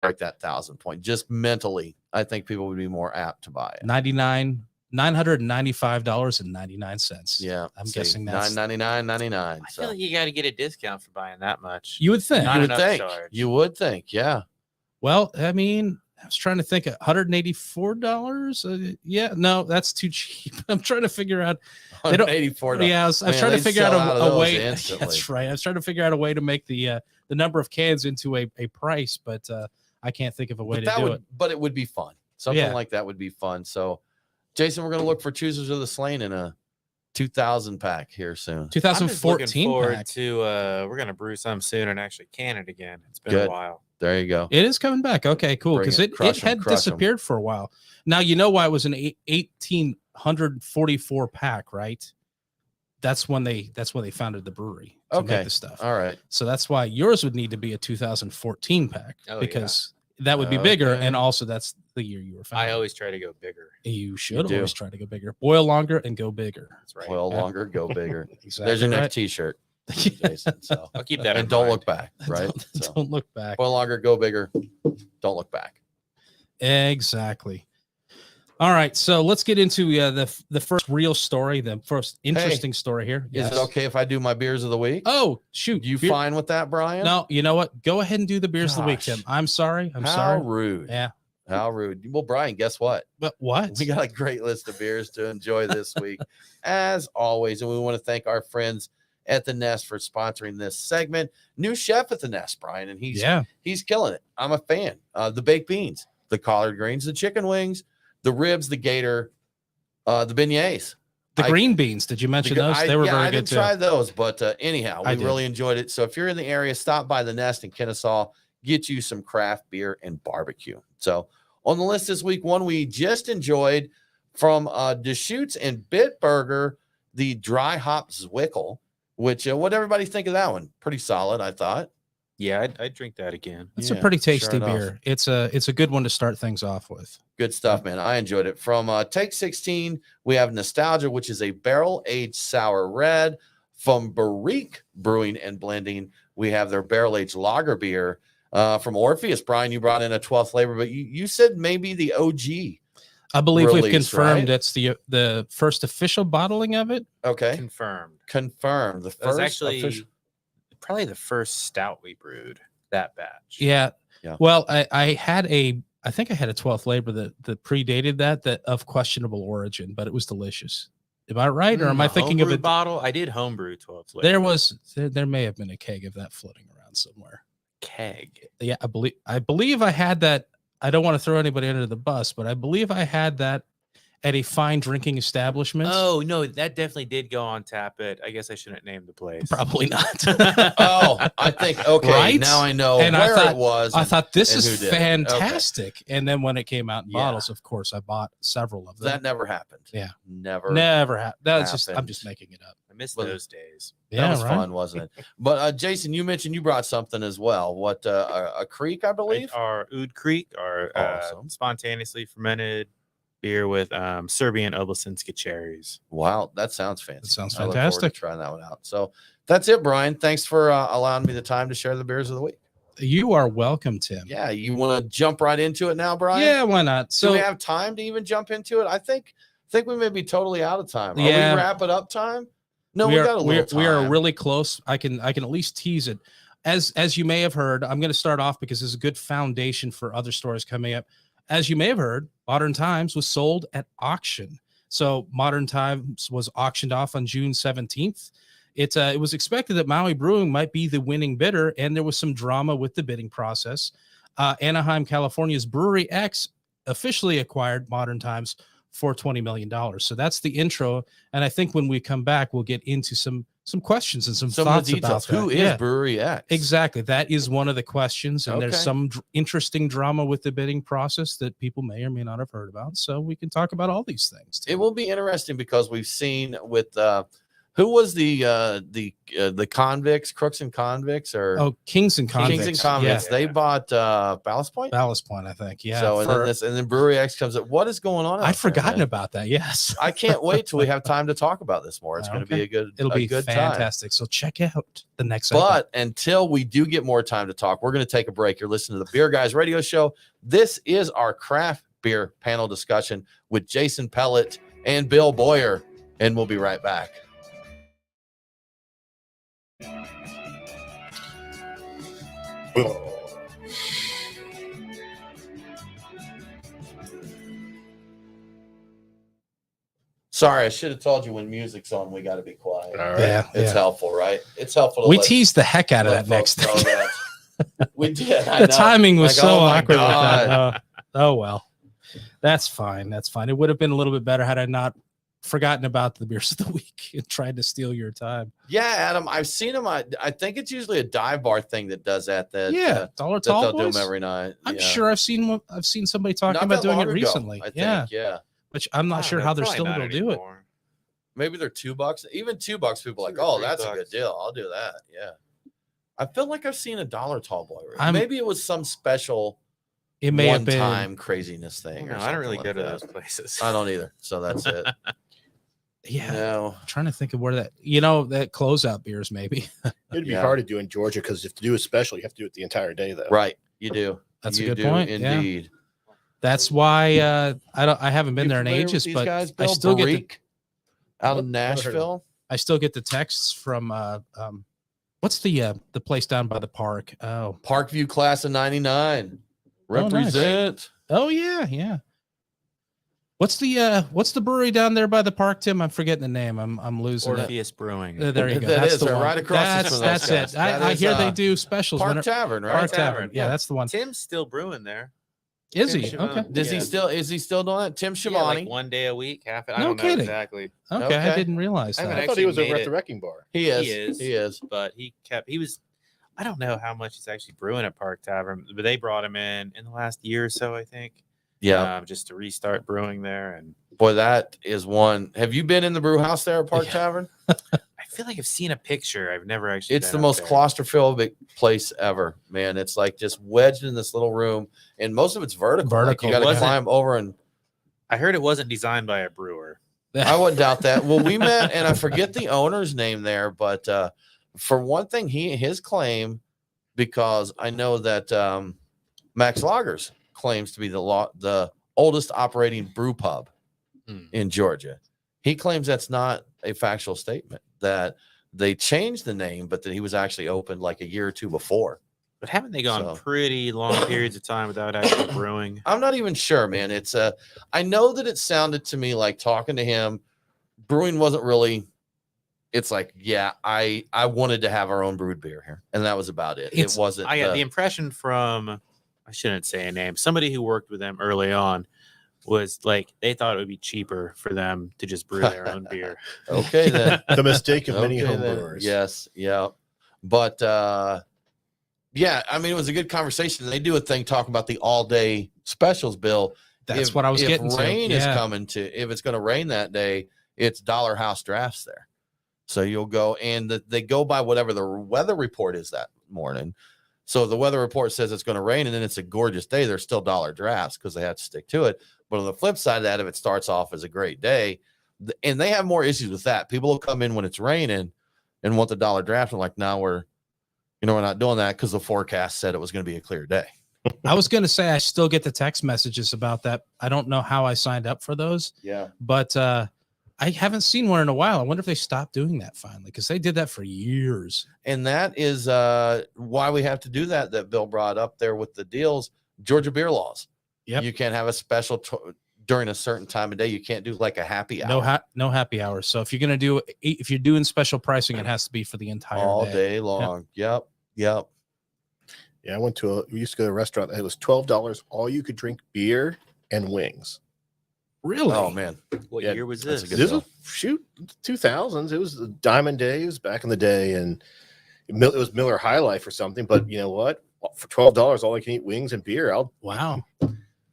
like that 1,000 point, just mentally, I think people would be more apt to buy it. 99 $995.99. Yeah, I'm guessing that's $999.99. I feel So like you got to get a discount for buying that much. you would think. Not you would enough think. charge. You would think. Yeah. Well, I mean, I was trying to think $184. Yeah, no, that's too cheap. I'm trying to figure out. They don't- $184. Yeah, I was Man, trying to they'd figure out sell out of a those way. instantly. That's right. I was trying to figure out a way to make the number of cans into a price, but I can't think of a way to do it. But it would be fun. Something Yeah. like that would be fun. So, Jason, we're going to look for Choosers of the Slain in a 2000 pack here soon. I'm just looking 2014 forward pack. to we're gonna brew some soon and actually can it again. It's been Good. a while. There you go. It is coming back. Okay, cool. Bring Because it. it Crush 'em, had crush 'em. disappeared for a while. Now you know why it was an 1844 pack, right? That's when they founded the brewery to Okay. make the stuff. All right. So that's why yours would need to be a 2014 pack Oh, yeah. because that would be bigger, Okay. and also that's the year you were founded. I always try to go bigger. You should do. always try to go bigger, boil longer, and go bigger. That's right. Boil Yeah. longer, go bigger. Exactly. There's your right. next T-shirt, Jason. So I'll keep that in and don't mind. look back. Right. Don't, So, don't look back. boil longer, go bigger. Don't look back. Exactly. All right, so let's get into the first real story, the first interesting story here. Is it okay if I do my beers of the week? Oh, shoot. You Beer- fine with that, Brian? No, you know what? Go ahead and do the beers of the week, Gosh. Tim. I'm sorry. I'm How sorry. rude. Yeah. How rude. Well, Brian, guess what? But what? We got a great list of beers to enjoy this week, as always. And we want to thank our friends at the Nest for sponsoring this segment. New chef at the Nest, Brian, and he's killing it. I'm a fan. The baked beans, the collard greens, the chicken wings, the ribs, the gator, the beignets. The I- green beans. Did you mention those? They were very I good didn't too. try those, but anyhow, I we did. really enjoyed it. So if you're in the area, stop by the Nest in Kennesaw, get you some craft beer and barbecue. So on the list this week, one we just enjoyed from Deschutes and Bitburger, the dry hop Zwickel, which what everybody think of that one? Pretty solid, I thought. Yeah, I'd drink that again. It's Yeah, a pretty sure tasty enough. beer. It's a good one to start things off with. Good stuff, man. I enjoyed it. From Take 16, we have Nostalgia, which is a barrel-aged sour red. From Brewery X Brewing and Blending, we have their barrel-aged lager beer. From Orpheus, Brian, you brought in a 12th flavor, but you said maybe the OG. I believe we've Release, confirmed right? it's the first official bottling of it. Okay. Confirmed. Confirmed. The That was first actually official. probably the first stout we brewed, that batch. Yeah. Yeah. Well, I think I had a 12th flavor that predated that of questionable origin, but it was delicious. Am I right, or am I thinking of Homebrew it? bottle? I did homebrew 12 flavor. There may have been a keg of that floating around somewhere. Keg. Yeah, I believe I had that. I don't want to throw anybody under the bus, but I believe I had that at a fine drinking establishment. Oh no, that definitely did go on tap. I guess I shouldn't name the place. Probably not. Oh, I think, okay, Right? now I know And I where thought- it was. I thought this and is who did it. Okay. fantastic. And then when it came out in Yeah. bottles, of course, I bought several of them. That never happened. Yeah. Never. Never happened. That's just I'm happened. just making it up. I miss Well, those days. That was fun, wasn't it? But Jason, you mentioned you brought something as well. What a creek, I believe. Our Oud Creek, our Awesome. spontaneously fermented beer with Serbian Oblasinska cherries. Wow, that sounds fancy. That sounds I look forward to fantastic. trying that one out. So that's it, Brian. Thanks for allowing me the time to share the beers of the week. You are welcome, Tim. Yeah, you want to jump right into it now, Brian? Yeah, why not? Do So we have time to even jump into it? I think we may be totally out of time. Are Yeah. we wrap it up time? No, we got a little time. we are really close. I can at least tease it. As you may have heard, I'm going to start off because there's a good foundation for other stories coming up. As you may have heard, Modern Times was sold at auction. So Modern Times was auctioned off on June 17th. It was expected that Maui Brewing might be the winning bidder, and there was some drama with the bidding process. Anaheim, California's Brewery X officially acquired Modern Times for $20 million. So that's the intro. And I think when we come back, we'll get into some questions and some of thoughts the details. about that. Who is Brewery X? Exactly. That is one of the questions. And there's Okay. some interesting drama with the bidding process that people may or may not have heard about. So we can talk about all these things. It will be interesting because we've seen with who was the convicts, crooks and convicts, or Oh, Kings and Convicts. Kings and convicts. Yeah. They bought Ballast Point. Ballast Point, I think. Yeah. So and then Brewery X comes up. What is going on? out I'd there, forgotten man? about that. Yes. I can't wait till we have time to talk about this more. It's going to be Okay. a It'll be good time. fantastic. So check out the next segment. But until we do get more time to talk, we're going to take a break. You're listening to the Beer Guys Radio Show. This is our craft beer panel discussion with Jason Pellett and Bill Boyer, and we'll be right back. Sorry, I should have told you when music's on, we got to be quiet. All right. Yeah, It's helpful, right? It's helpful. To we let- teased the heck out of let that next folks thing. know that. We did. I The know. timing was Like, so oh my awkward with that. God. Oh well, that's fine. That's fine. It would have been a little bit better had I not forgotten about the beers of the week and tried to steal your time. Yeah, Adam, I've seen them. I think it's usually a dive bar thing that does that. Yeah, Dollar that Tall they'll do Boys. them every night. I'm Yeah. sure I've seen somebody talking Not about that doing long it ago, recently. I think, Yeah, yeah. which I'm not sure how they're still able to do it. Maybe they're $2. Even $2, people are like, $2 or oh, that's a $3. good deal. I'll do that. Yeah. I feel like I've seen a $1 Tall Boy. I'm- Maybe it was some special It may have been. one-time craziness thing. No, or I don't really something go to like those places. that. I don't either. So that's it. Yeah, No. I'm trying to think of where that that closeout beers maybe. It'd be Yeah. hard to do in Georgia because if to do a special, you have to do it the entire day, though. Right. You do. That's a You good do, point, yeah. Indeed. That's why I haven't been You there in familiar with ages, these but guys, I Bill? still get Brewery out of Nope, never heard of Nashville. I still get the texts from what's the place down by the park? Oh, Parkview class of 99. Oh, nice. Represent. oh yeah. What's the brewery down there by the park, Tim? I'm forgetting the name. I'm losing it. Orpheus Brewing. There you go. That That's is, the they're one. right across from those That's guys. it. That I is, hear they do specials. Park when Tavern, right? Park Tavern, Tavern. Yeah, that's the one. Tim's still brewing there. Is Tim he? Shivani. Okay. Is Yeah. he still doing that? Tim Yeah, Shivani. like 1 day a week, half it. I No don't know kidding. exactly, Okay, Okay. I didn't realize I haven't that. I thought he was actually over made at the it. wrecking bar. He is. He is. But he was. I don't know how much he's actually brewing at Park Tavern, but they brought him in the last year or so, I think. Yeah. Just to restart brewing there, and Boy, that is one. Have you been in the brew house there at Park Yeah. Tavern? I feel like I've seen a picture. I've never actually. It's the been most up there. claustrophobic place ever, man. It's like just wedged in this little room, and most of it's vertical. Vertical, Like you got to wasn't- climb over, and I heard it wasn't designed by a brewer. I wouldn't doubt that. Well, we met, and I forget the owner's name there, but for one thing, his claim, because I know that Max Lagers claims to be the oldest operating brew pub in Georgia. He claims that's not a factual statement, that they changed the name, but that he was actually opened like a year or two before. But haven't they gone So- pretty long periods of time without actually brewing? I'm not even sure, man. It's I know that it sounded to me like talking to him, brewing wasn't really. It's like, yeah, I wanted to have our own brewed beer here, and that was about it. It's- It wasn't. I got the impression from, I shouldn't say a name, somebody who worked with them early on was like they thought it would be cheaper for them to just brew their own beer. Okay then. The mistake of many Okay, home then. brewers. Yes, yeah, but yeah, I mean, it was a good conversation. They do a thing talking about the all day specials, Bill. That's what I was getting If to. rain is Yeah. coming to, if it's going to rain that day, it's Dollar House drafts there. So you'll go, and they go by whatever the weather report is that morning. So if the weather report says it's going to rain, and then it's a gorgeous day, there's still dollar drafts because they have to stick to it. But on the flip side of that, if it starts off as a great day, and they have more issues with that, people will come in when it's raining and want the dollar draft. And like, now we're not doing that because the forecast said it was going to be a clear day. I was going to say I still get the text messages about that. I don't know how I signed up for those, Yeah. but I haven't seen one in a while. I wonder if they stopped doing that finally, because they did that for years. And that is why we have to do that Bill brought up there with the deals, Georgia beer laws. Yep. You can't have a special during a certain time of day. You can't do like a happy hour No happy hours. So if you're doing special pricing, it has to be for the entire all day. day long. Yep. Yeah, I we used to go to a restaurant. It was $12, all you could drink beer and wings. Really? Oh man. What Yeah, year was that's this? a good This deal. was shoot 2000s. It was the Diamond Days back in the day, and it was Miller High Life or something. But you know what? For $12, all I can eat wings and beer. Wow.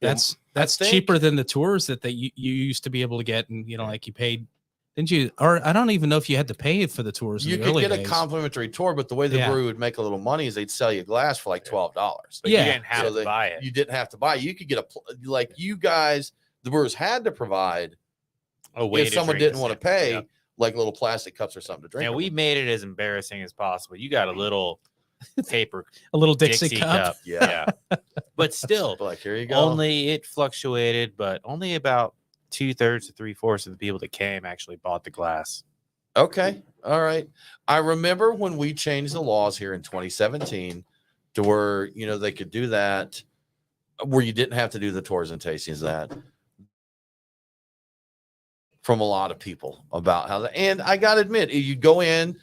That's think- cheaper than the tours that you used to be able to get, and like you paid, didn't you? Or I don't even know if you had to pay for the tours. You in the could early get a days. complimentary tour, but the way the Yeah. brewery would make a little money is they'd sell you a glass for like $12. But Yeah. you didn't have So to buy it. You didn't have to buy. You could get like you guys, the brewers had to provide A way if to someone drink didn't want to it. pay, Yeah. like little plastic cups or something to drink. And them we with. made it as embarrassing as possible. You got a little paper a little Dixie, Dixie cup. cup. Yeah. But still, But like, here you go. only it fluctuated, but only about 2/3 to 3/4 of the people that came actually bought the glass. Okay. All right. I remember when we changed the laws here in 2017 to where, they could do that, where you didn't have to do the tours and tastings, that from a lot of people about how that, and I got to admit, you go in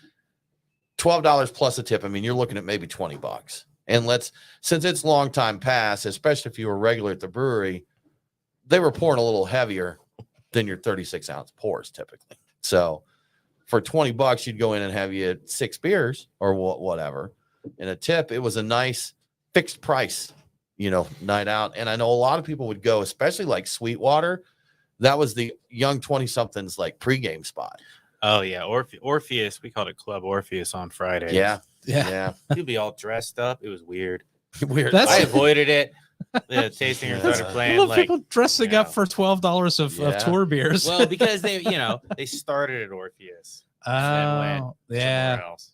$12 plus a tip. I mean, you're looking at maybe $20. And since it's long time past, especially if you were regular at the brewery, they were pouring a little heavier than your 36-ounce pours typically. So for $20, you'd go in and have you 6 beers or whatever. And a tip, it was a nice fixed price, night out. And I know a lot of people would go, especially like Sweetwater. That was the young 20-somethings like pregame spot. Oh yeah, Orpheus. We called it Club Orpheus on Friday. Yeah. You'd be all dressed up. It was weird. Weird. That's- I avoided it. The tasting room started I playing love like people dressing up for $12 of tour beers. well, because they started at Orpheus. And went somewhere else.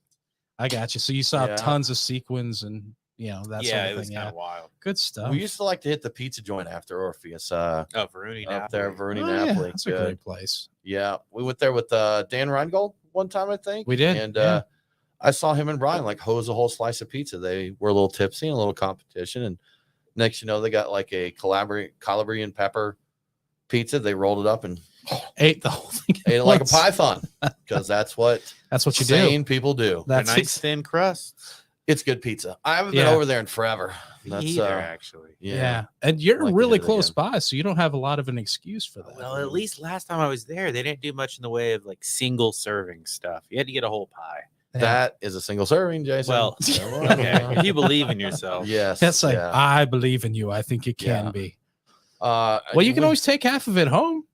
I got you. So you saw Yeah. tons of sequins and that sort of it was thing. kind of wild. Good stuff. We used to like to hit the pizza joint after Orpheus. Veruni Up there, Napoli. Veruni Oh, yeah, Napoli. that's a great place. Yeah, we went there with Dan Reingold one time, I think. We did, and yeah. I saw him and Brian like hose a whole slice of pizza. They were a little tipsy and a little competition, and next they got like a Calabrian pepper pizza. They rolled it up and Ate the whole thing. ate it like a python, because that's what you do. sane people do. A That's nice thin crust. It's good pizza. I haven't been Yeah. over there in forever. That's That's actually. yeah. And you're I'd like to really hit it close again. by, so you don't have a lot of an excuse for that. Well, at least last time I was there, they didn't do much in the way of like single serving stuff. You had to get a whole pie. Yeah. That is a single serving, Jason. Well, okay, if you believe in yourself. Yes. That's like, yeah. I believe in you. I think it can Yeah. be. Well, Well, you can always take half of it home.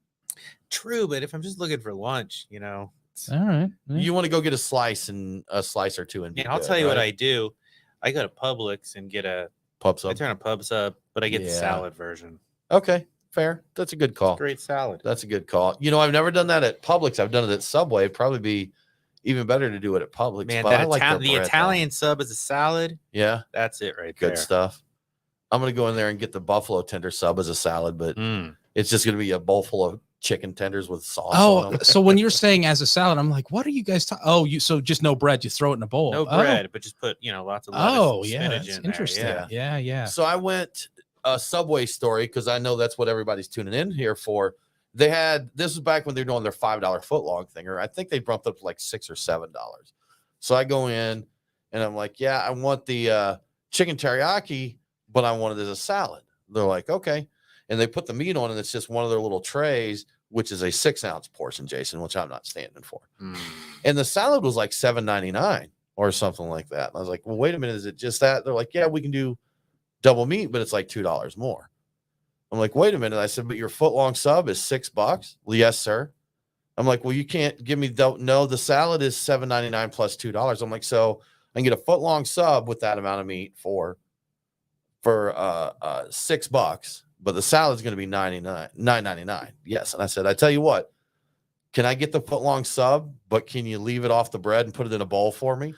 True, but if I'm just looking for lunch, All right. Yeah. You want to go get a slice or two, and I'll tell you what I do. I go to Publix and get Pubs I up. turn a Pubs up, but I get the Yeah. salad version. Okay, fair. That's a good call. Great salad. That's a good call. I've never done that at Publix. I've done it at Subway. It'd probably be even better to do it at Publix. Man, but that I like their the bread, though. Italian sub as a salad. Yeah, That's it right good there. stuff. I'm gonna go in there and get the buffalo tender sub as a salad, but Mm. it's just gonna be a bowl full of chicken tenders with sauce. on Oh, them. so when you're saying as a salad, I'm like, what are you guys talking? Oh, so just no bread, you throw it in a bowl. No bread, but just put lots of lettuce Oh, and yeah, spinach that's in there. interesting. Yeah. Yeah. So I went a Subway story because I know that's what everybody's tuning in here for. This was back when they were doing their $5 footlong thing, or I think they bumped up to like $6 or $7. So I go in and I'm like, yeah, I want the chicken teriyaki, but I want it as a salad. They're like, okay. And they put the meat on, and it's just one of their little trays, which is a 6-ounce portion, Jason, which I'm not standing for. Mm. And the salad was like $7.99 or something like that. And I was like, well, wait a minute, is it just that? They're like, yeah, we can do double meat, but it's like $2 more. I'm like, wait a minute. I said, but your foot-long sub is $6. Well, yes, sir. I'm like, well, you can't give me no, the salad is $7.99 plus $2. I'm like, so I can get a foot-long sub with that amount of meat for $6, but the salad's going to be $9.99. Yes. And I said, I tell you what, can I get the foot-long sub, but can you leave it off the bread and put it in a bowl for me?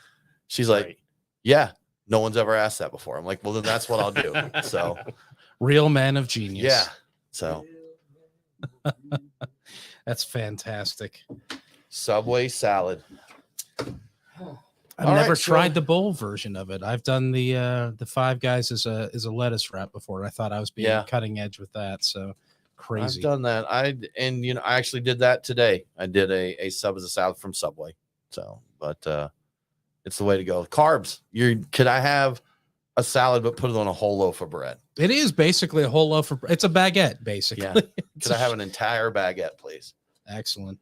She's like, Right. yeah, no one's ever asked that before. I'm like, well, then that's what I'll do. So Real man of genius. yeah. So That's fantastic. Subway salad. I've All never right, so- tried the bowl version of it. I've done the Five Guys as a lettuce wrap before. I thought I was being Yeah. cutting edge with that. So crazy. I've done that. I actually did that today. I did a sub as a salad from Subway. So, but it's the way to go. Carbs. Could I have a salad but put it on a whole loaf of bread? It is basically a whole loaf of. It's a baguette, basically. Yeah. It's Could I a- have an entire baguette, please? Excellent.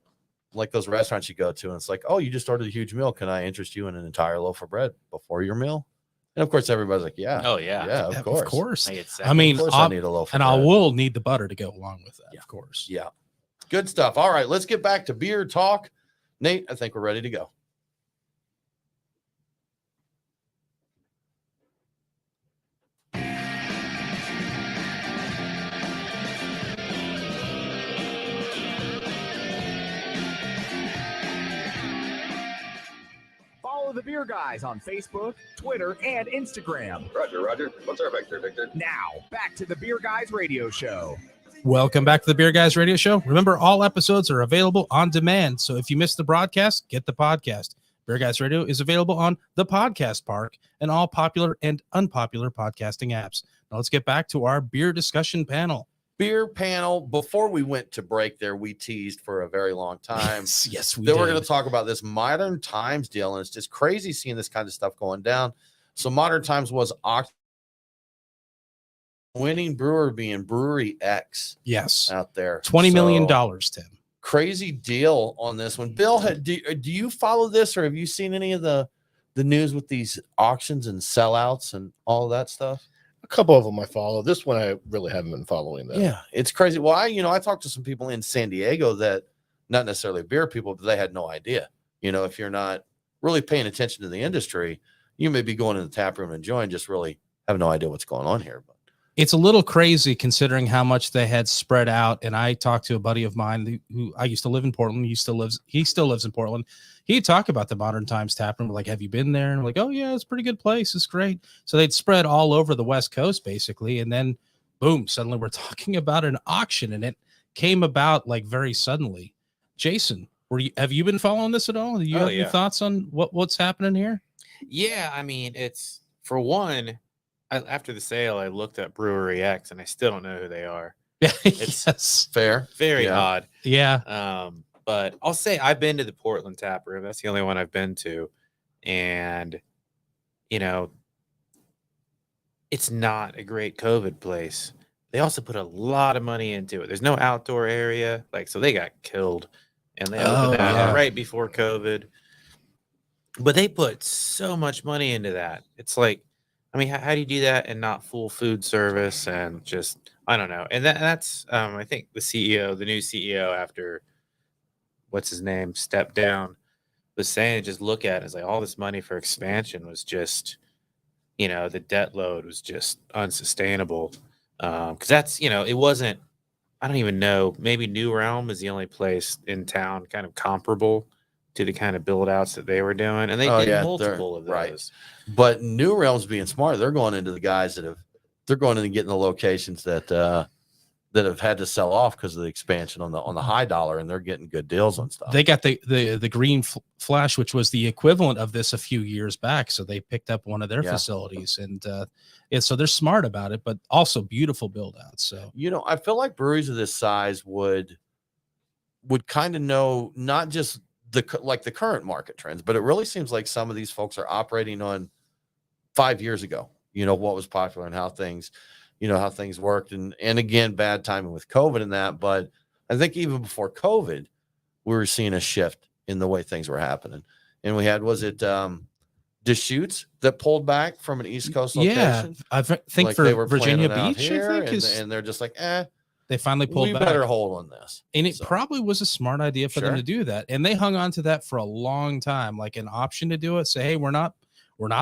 Like those restaurants you go to, and it's like, oh, you just ordered a huge meal. Can I interest you in an entire loaf of bread before your meal? And of course, everybody's like, yeah, Oh yeah. yeah, of course. Of course. I, get I second. mean, Of course, I I'll- need a loaf, and of I bread. will need the butter to go along with that, Yeah. of course. Yeah, good stuff. All right, let's get back to beer talk. Nate, I think we're ready to go. Follow the Beer Guys on Facebook, Twitter, and Instagram. Roger, Roger. What's our vector, Victor? Now, back to the Beer Guys radio show. Welcome back to the Beer Guys Radio Show. Remember, all episodes are available on demand. So if you missed the broadcast, get the podcast. Beer Guys Radio is available on the Podcast Park and all popular and unpopular podcasting apps. Now let's get back to our beer discussion panel. Beer panel. Before we went to break there, we teased for a very long time. Yes, we Then did. we're going to talk about this Modern Times deal, and it's just crazy seeing this kind of stuff going down. So Modern Times was winning brewer being Brewery X Yes. out there. $20 million, So, Tim. crazy deal on this one. Bill, do you follow this, or have you seen any of the news with these auctions and sellouts and all of that stuff? A couple of them I follow. This one I really haven't been following. That. Yeah, it's crazy. Well, I talked to some people in San Diego that, not necessarily beer people, but they had no idea. If you're not really paying attention to the industry, you may be going in the tap room and enjoying, just really have no idea what's going on here. But It's a little crazy considering how much they had spread out. And I talked to a buddy of mine who I used to live in Portland. He still lives in Portland. He'd talk about the Modern Times tap room. Like, have you been there? And I'm like, oh yeah, it's a pretty good place. It's great. So they'd spread all over the West Coast basically. And then boom, suddenly we're talking about an auction, and it came about like very suddenly. Jason, have you been following this at all? Do you have any thoughts on what's happening here? Yeah, I mean, it's, for one, after the sale, I looked at Brewery X, and I still don't know who they are. It's Yes. fair. Very Yeah. odd. Yeah. But I'll say I've been to the Portland tap room. That's the only one I've been to. And, it's not a great COVID place. They also put a lot of money into it. There's no outdoor area. So they got killed. And they opened that yeah. right before COVID. But they put so much money into that. It's like, I mean, how do you do that and not full food service and just, I don't know. And that's, I think the new CEO after, what's his name, stepped down, was saying, just look at it, it's like all this money for expansion was just, the debt load was just unsustainable. Because that's, it wasn't, I don't even know, maybe New Realm is the only place in town kind of comparable to the kind of build outs that they were doing. And they did multiple of those. Right. But New Realm's being smart. They're going into the guys they're going into getting the locations that have had to sell off because of the expansion on the high dollar, and they're getting good deals on stuff. They got the green flash, which was the equivalent of this a few years back. So they picked up one of their facilities, and so they're smart about it, but also beautiful build outs. So, I feel like breweries of this size would kind of know not just the current market trends, but it really seems like some of these folks are operating on 5 years ago, what was popular and how things worked. And again, bad timing with COVID and that, but I think even before COVID, we were seeing a shift in the way things were happening. And we had, was it Deschutes that pulled back from an East Coast location? Yeah, I think for they were Virginia planning out Beach, here, I think, and they're just like, they finally pulled we back. better hold on this. And it probably was a smart idea for them Sure. to do that. And they hung on to that for a long time, like an option to do it. Say, hey, we're not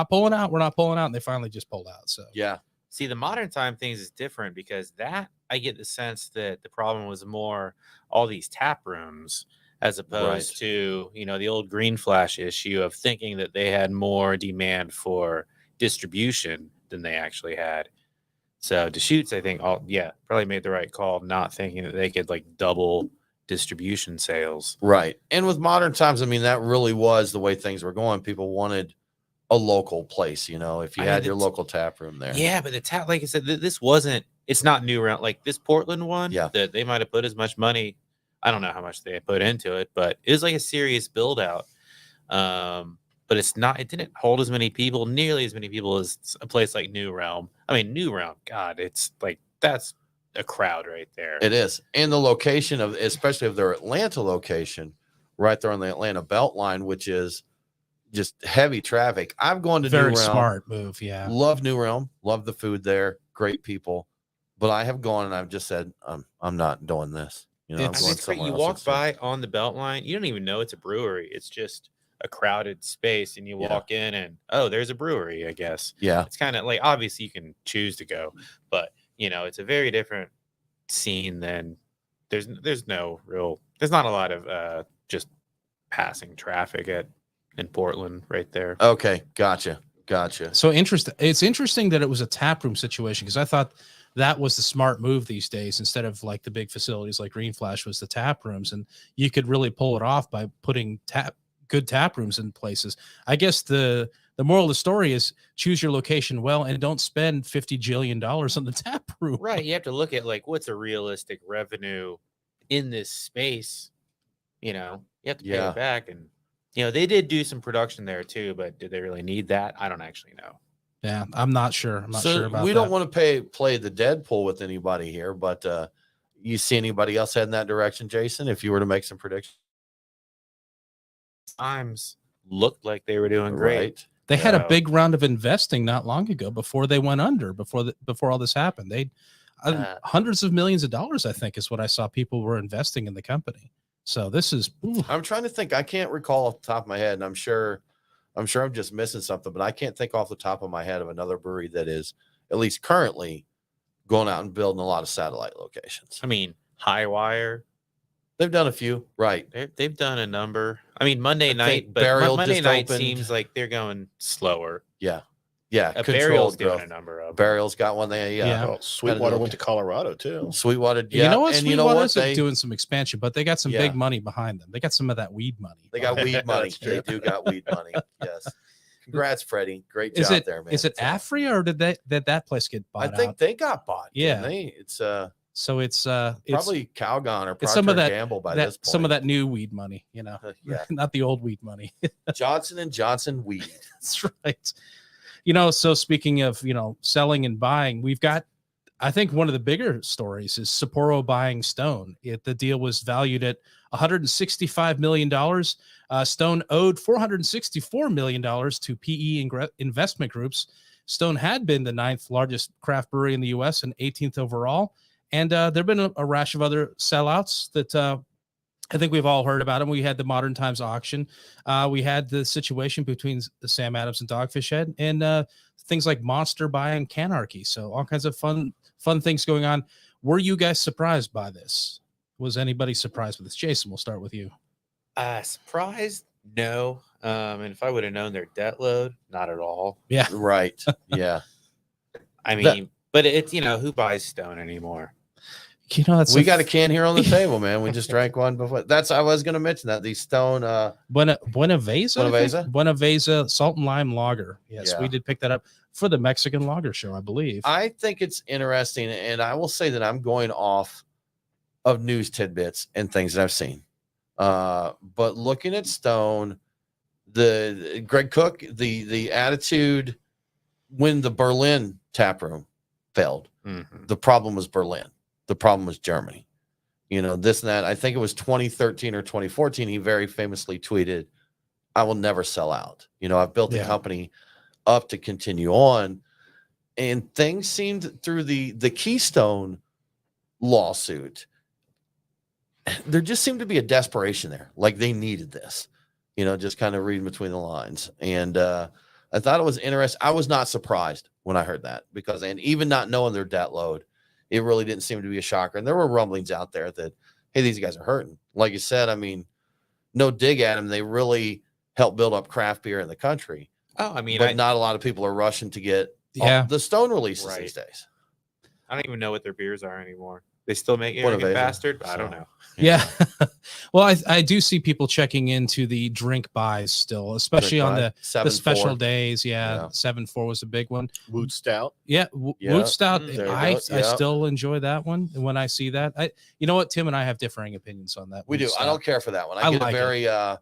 pulling out. We're not pulling out. And they finally just pulled out. So Yeah. See, the Modern Time things is different because that I get the sense that the problem was more all these tap rooms as opposed to, the old Green Flash issue of thinking that they had more demand for distribution than they actually had. So Deschutes, I think, probably made the right call, not thinking that they could double distribution sales. Right. And with Modern Times, I mean, that really was the way things were going. People wanted a local place, if you had your local tap room there. Yeah, but the tap, like I said, it's not New Realm. Like this Portland one, that they might have put as much money. I don't know how much they put into it, but it was like a serious build out. But it didn't hold nearly as many people as a place like New Realm. I mean, New Realm, God, it's like, that's a crowd right there. It is. And the location especially of their Atlanta location, right there on the Atlanta Beltline, which is just heavy traffic. I've gone to New Realm. Very smart move. Yeah. Love New Realm. Love the food there. Great people. But I have gone and I've just said, I'm not doing this. I'm going somewhere you else. walk by on the Beltline, you don't even know it's a brewery. It's just a crowded space, and you walk in and, there's a brewery, I guess. Yeah. It's kind of like, obviously you can choose to go, but it's a very different scene than there's not a lot of just passing traffic in Portland right there. Okay. Gotcha. So it's interesting that it was a tap room situation, because I thought that was the smart move these days. Instead of like the big facilities like Green Flash was the tap rooms, and you could really pull it off by putting good tap rooms in places. I guess the moral of the story is choose your location well and don't spend $50 jillion on the tap room. Right. You have to look at like what's a realistic revenue in this space. You know, you have to pay Yeah. it back. And, you know, they did do some production there too, but did they really need that? I don't actually know. Yeah, I'm not sure. I'm not sure about we that. don't want to play the Deadpool with anybody here, but you see anybody else heading that direction, Jason, if you were to make some predictions? Times looked like they were doing great. Right. They had a So- big round of investing not long ago before they went under, before all this happened. They hundreds of millions of dollars, I think, is what I saw people were investing in the company. So this is I'm trying to think. I can't recall off the top of my head, and I'm sure I'm just missing something, but I can't think off the top of my head of another brewery that is at least currently going out and building a lot of satellite locations. I mean, Highwire, They've done a few, right? they've done a number. I mean, Monday I night, think but Burial Monday just night opened. seems like they're going slower. Yeah. A Burial's Controlled doing growth. a number of. Burial's got one there. Yeah. Yeah. Oh, Sweetwater went to Colorado too. Sweetwater. you Yeah. know what? And you know Sweetwater's what? doing some expansion, but they got some Yeah. big money behind them. They got some of that weed money. They got weed money. That's true. They do got weed money. Yes. Congrats, Freddie. Great Is job it there, man. is it So, Afria or did that place get I bought think out? they got bought. Yeah. Didn't they? It's So it's probably Calgon or it's some Procter of that- Gamble by this point. some of that new weed money, you know, Yeah. not the old weed money. Johnson and Johnson weed. That's right. You know, so speaking of, you know, selling and buying, we've got, I think one of the bigger stories is Sapporo buying Stone. The deal was valued at $165 million. Stone owed $464 million to PE investment groups. Stone had been the 9th largest craft brewery in the U.S. and 18th overall. And there have been a rash of other sellouts that I think we've all heard about them. We had the Modern Times auction. We had the situation between Sam Adams and Dogfish Head, and things like Monster buying Canarchy. So all kinds of fun things going on. Were you guys surprised by this? Was anybody surprised with this? Jason, we'll start with you. Surprised? No. And if I would have known their debt load, not at all. Yeah. Right. Yeah. I mean, That- but it's, you know, who buys Stone anymore? You know, that's We got a can here on the table, man. We just drank one before. I was going to mention that. The Stone. Buena Vesa? I think? Vesa? Buena Vesa Salt and Lime Lager. Yes, Yeah. we did pick that up for the Mexican Lager Show, I believe. I think it's interesting, and I will say that I'm going off of news tidbits and things that I've seen. But looking at Stone, the Greg Cook, the attitude when the Berlin tap room failed, the problem was Berlin. The problem was Germany. You know, this and that. I think it was 2013 or 2014. He very famously tweeted, "I will never sell out. You know, I've built the Yeah. company up to continue on." And things seemed through the Keystone lawsuit, there just seemed to be a desperation there. Like they needed this, you know, just kind of reading between the lines. And I thought it was interesting. I was not surprised when I heard that because, and even not knowing their debt load, it really didn't seem to be a shocker. And there were rumblings out there that, hey, these guys are hurting. Like you said, I mean, no dig at them. They really helped build up craft beer in the country. Oh, I mean, But not a lot of people are rushing to get Yeah. the Stone releases Right. these days. I don't even know what their beers are anymore. They still make Buena Arrogant Vesa. Bastard? I don't So, know. Yeah. Well, I do see people checking into the drink buys still, especially on the 7-4. special days. Yeah. Yeah. 7-4 was a big one. Wood Stout. Yeah. Yeah. Wood Stout. Mm, there you I go. Yeah. still enjoy that one. And when I see that, you know what, Tim and I have differing opinions on that. We Wood do. I Stout. don't care for that one. I I get like a it. very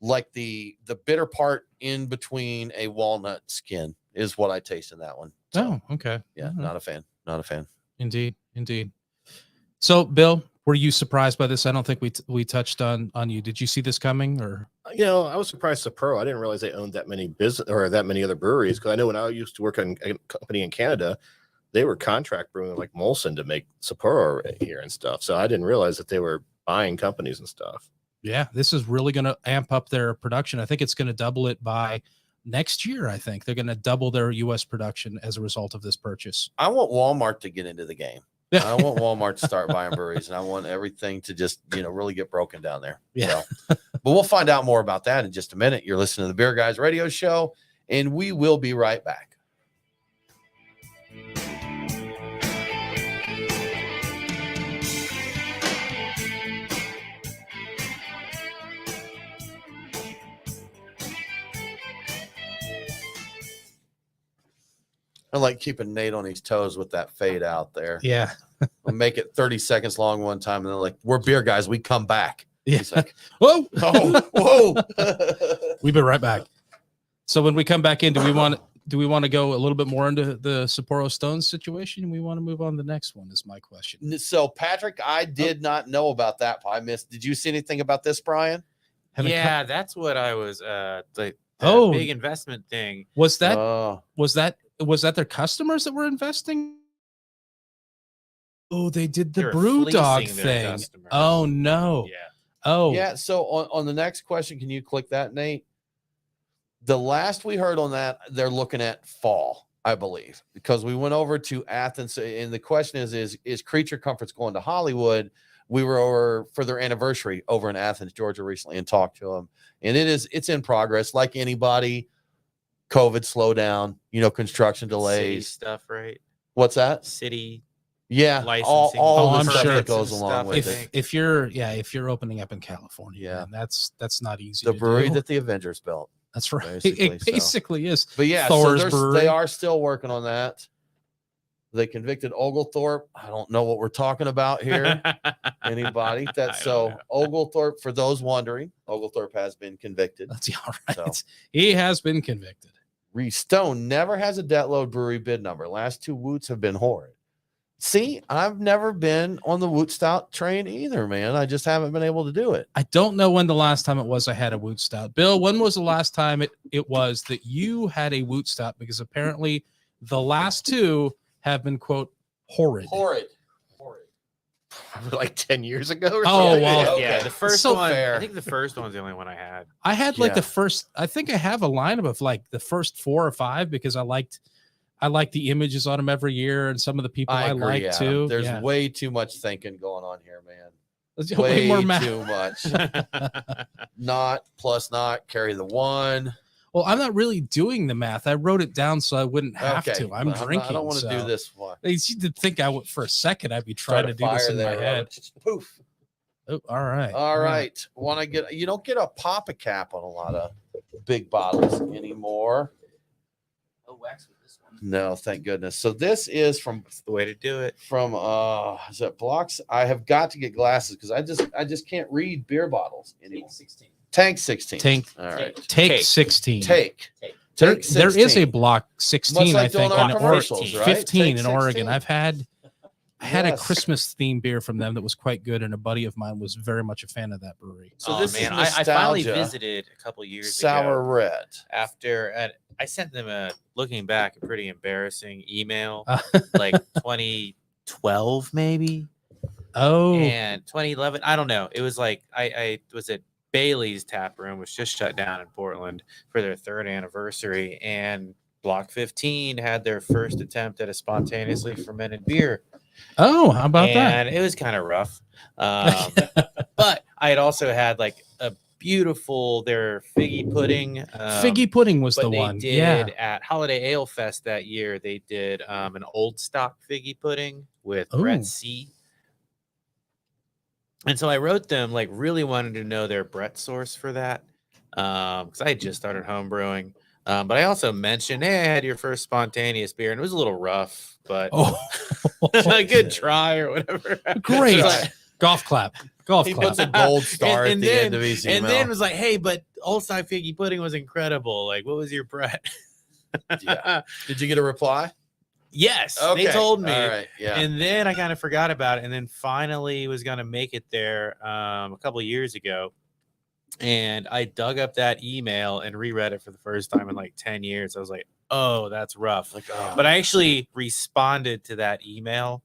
like the bitter part in between a walnut skin is what I taste in that one. So, Oh, okay. yeah, Mhm. not a fan. Not a fan. Indeed. So, Bill, were you surprised by this? I don't think we touched on you. Did you see this coming or? You know, I was surprised Sapporo. I didn't realize they owned that many business or that many other breweries. Because I know when I used to work on a company in Canada, they were contract brewing like Molson to make Sapporo here and stuff. So I didn't realize that they were buying companies and stuff. Yeah, this is really going to amp up their production. I think it's going to double it by next year. I think they're going to double their U.S. production as a result of this purchase. I want Walmart to get into the game. I want Walmart to start buying breweries, and I want everything to just, you know, really get broken down there. Yeah. So, but we'll find out more about that in just a minute. You're listening to the Beer Guys Radio Show, and we will be right back. I like keeping Nate on his toes with that fade out there. Yeah. We'll make it 30 seconds long one time, and they're like, "We're beer guys. We come back." Yeah. He's like, Whoa. "Oh, whoa." We've been right back. So when we come back in, do we want to go a little bit more into the Sapporo Stones situation? We want to move on to the next one is my question. So, Patrick, I did not know about that. I missed. Did you see anything about this, Brian? Yeah, that's what I was the Oh. big investment thing. Was that Oh. was that their customers that were investing? Oh, they did the They were brew dog fleecing their thing. customers. Oh no. Yeah. Oh Yeah. So on the next question, can you click that, Nate? The last we heard on that, they're looking at fall, I believe, because we went over to Athens, and the question is Creature Comforts going to Hollywood? We were over for their anniversary over in Athens, Georgia recently, and talked to them, and it's in progress. Like anybody, COVID slowdown, construction City delays. stuff, right? What's that? City. Yeah, Licensing. all Oh, the I'm stuff sure. that goes along Stuff, with I it. think. if you're opening up in California, Yeah. man, that's not easy. The to brewery do. that the Avengers built. That's right. basically, It basically is. But yeah, Thor's so Brewery. they are still working on that. They convicted Oglethorpe. I don't know what we're talking about here. Anybody? I That's don't so know. Oglethorpe, for those wondering, Oglethorpe has been convicted. That's all right. So. He has been convicted. Stone never has a debt load brewery bid number. Last two Woots have been horrid. See, I've never been on the Woot Stout train either, man. I just haven't been able to do it. I don't know when the last time it was I had a Woot Stout. Bill, when was the last time it was that you had a Woot Stout? Because apparently the last two have been, quote, horrid. Horrid. Like 10 years ago or Oh, something? well, Yeah, Okay. the first So one. fair. I think the first one's the only one I had. I had like Yeah. the first, I think I have a lineup of like the first 4 or 5 because I liked the images on them every year and some of the people I, agree, like Adam. too. There's Yeah. way too much thinking going on here, man. There's Way more math. too much. Not plus not carry the one. Well, I'm not really doing the math. I wrote it down so I wouldn't have Okay, to. I'm but drinking. I don't want to do so. this one. They seem to think I would for a second. I'd be trying to do Start a this fire in there, my head. Robert. Just poof. Oh, all right. All right. Want to get? You don't get a Papa cap on a lot of big bottles anymore. No wax with this one. No, thank goodness. So this is from That's the way to do it. is that Blocks? I have got to get glasses because I just can't read beer bottles anymore. 16. Tank 16. Tank. All right. Take Take. 16. Take. There, Take there is a 16. block Much 16, like I think, doing our in commercials, Oregon. right? 15 Take in Oregon. 16. I had a Yes. Christmas themed beer from them that was quite good, and a buddy of mine was very much a fan of that brewery. So Oh, this man, is I finally nostalgia. visited a couple years Sour ago. red. After I sent them looking back, a pretty embarrassing email, like 2012 maybe, Oh, and 2011. I don't know. It was like I was at Bailey's Tap Room, which just shut down in Portland for their 3rd anniversary, and Block 15 had their first attempt at a spontaneously fermented beer. how about that? And it was kind of rough. But I had also had like a beautiful their figgy pudding. Figgy pudding was but the they one. did Yeah. at Holiday Ale Fest that year. They did an old stock figgy pudding with Ooh. Brett C. And so I wrote them, like, really wanted to know their Brett source for that, because I had just started home brewing. But I also mentioned, hey, I had your first spontaneous beer, and it was a little rough, but Oh, a good try or whatever. great. It was like- Golf clap. Golf He clap. puts a gold star And at the then- end of his and email. then was like, hey, but old stock figgy pudding was incredible. Like, what was your Brett? Yeah. Did you get a reply? Yes, Okay. they told me. All right. Yeah. And then I kind of forgot about it, and then finally was going to make it there a couple of years ago. And I dug up that email and reread it for the first time in like 10 years. I was like, oh, that's rough. Like, oh. But I actually responded to that email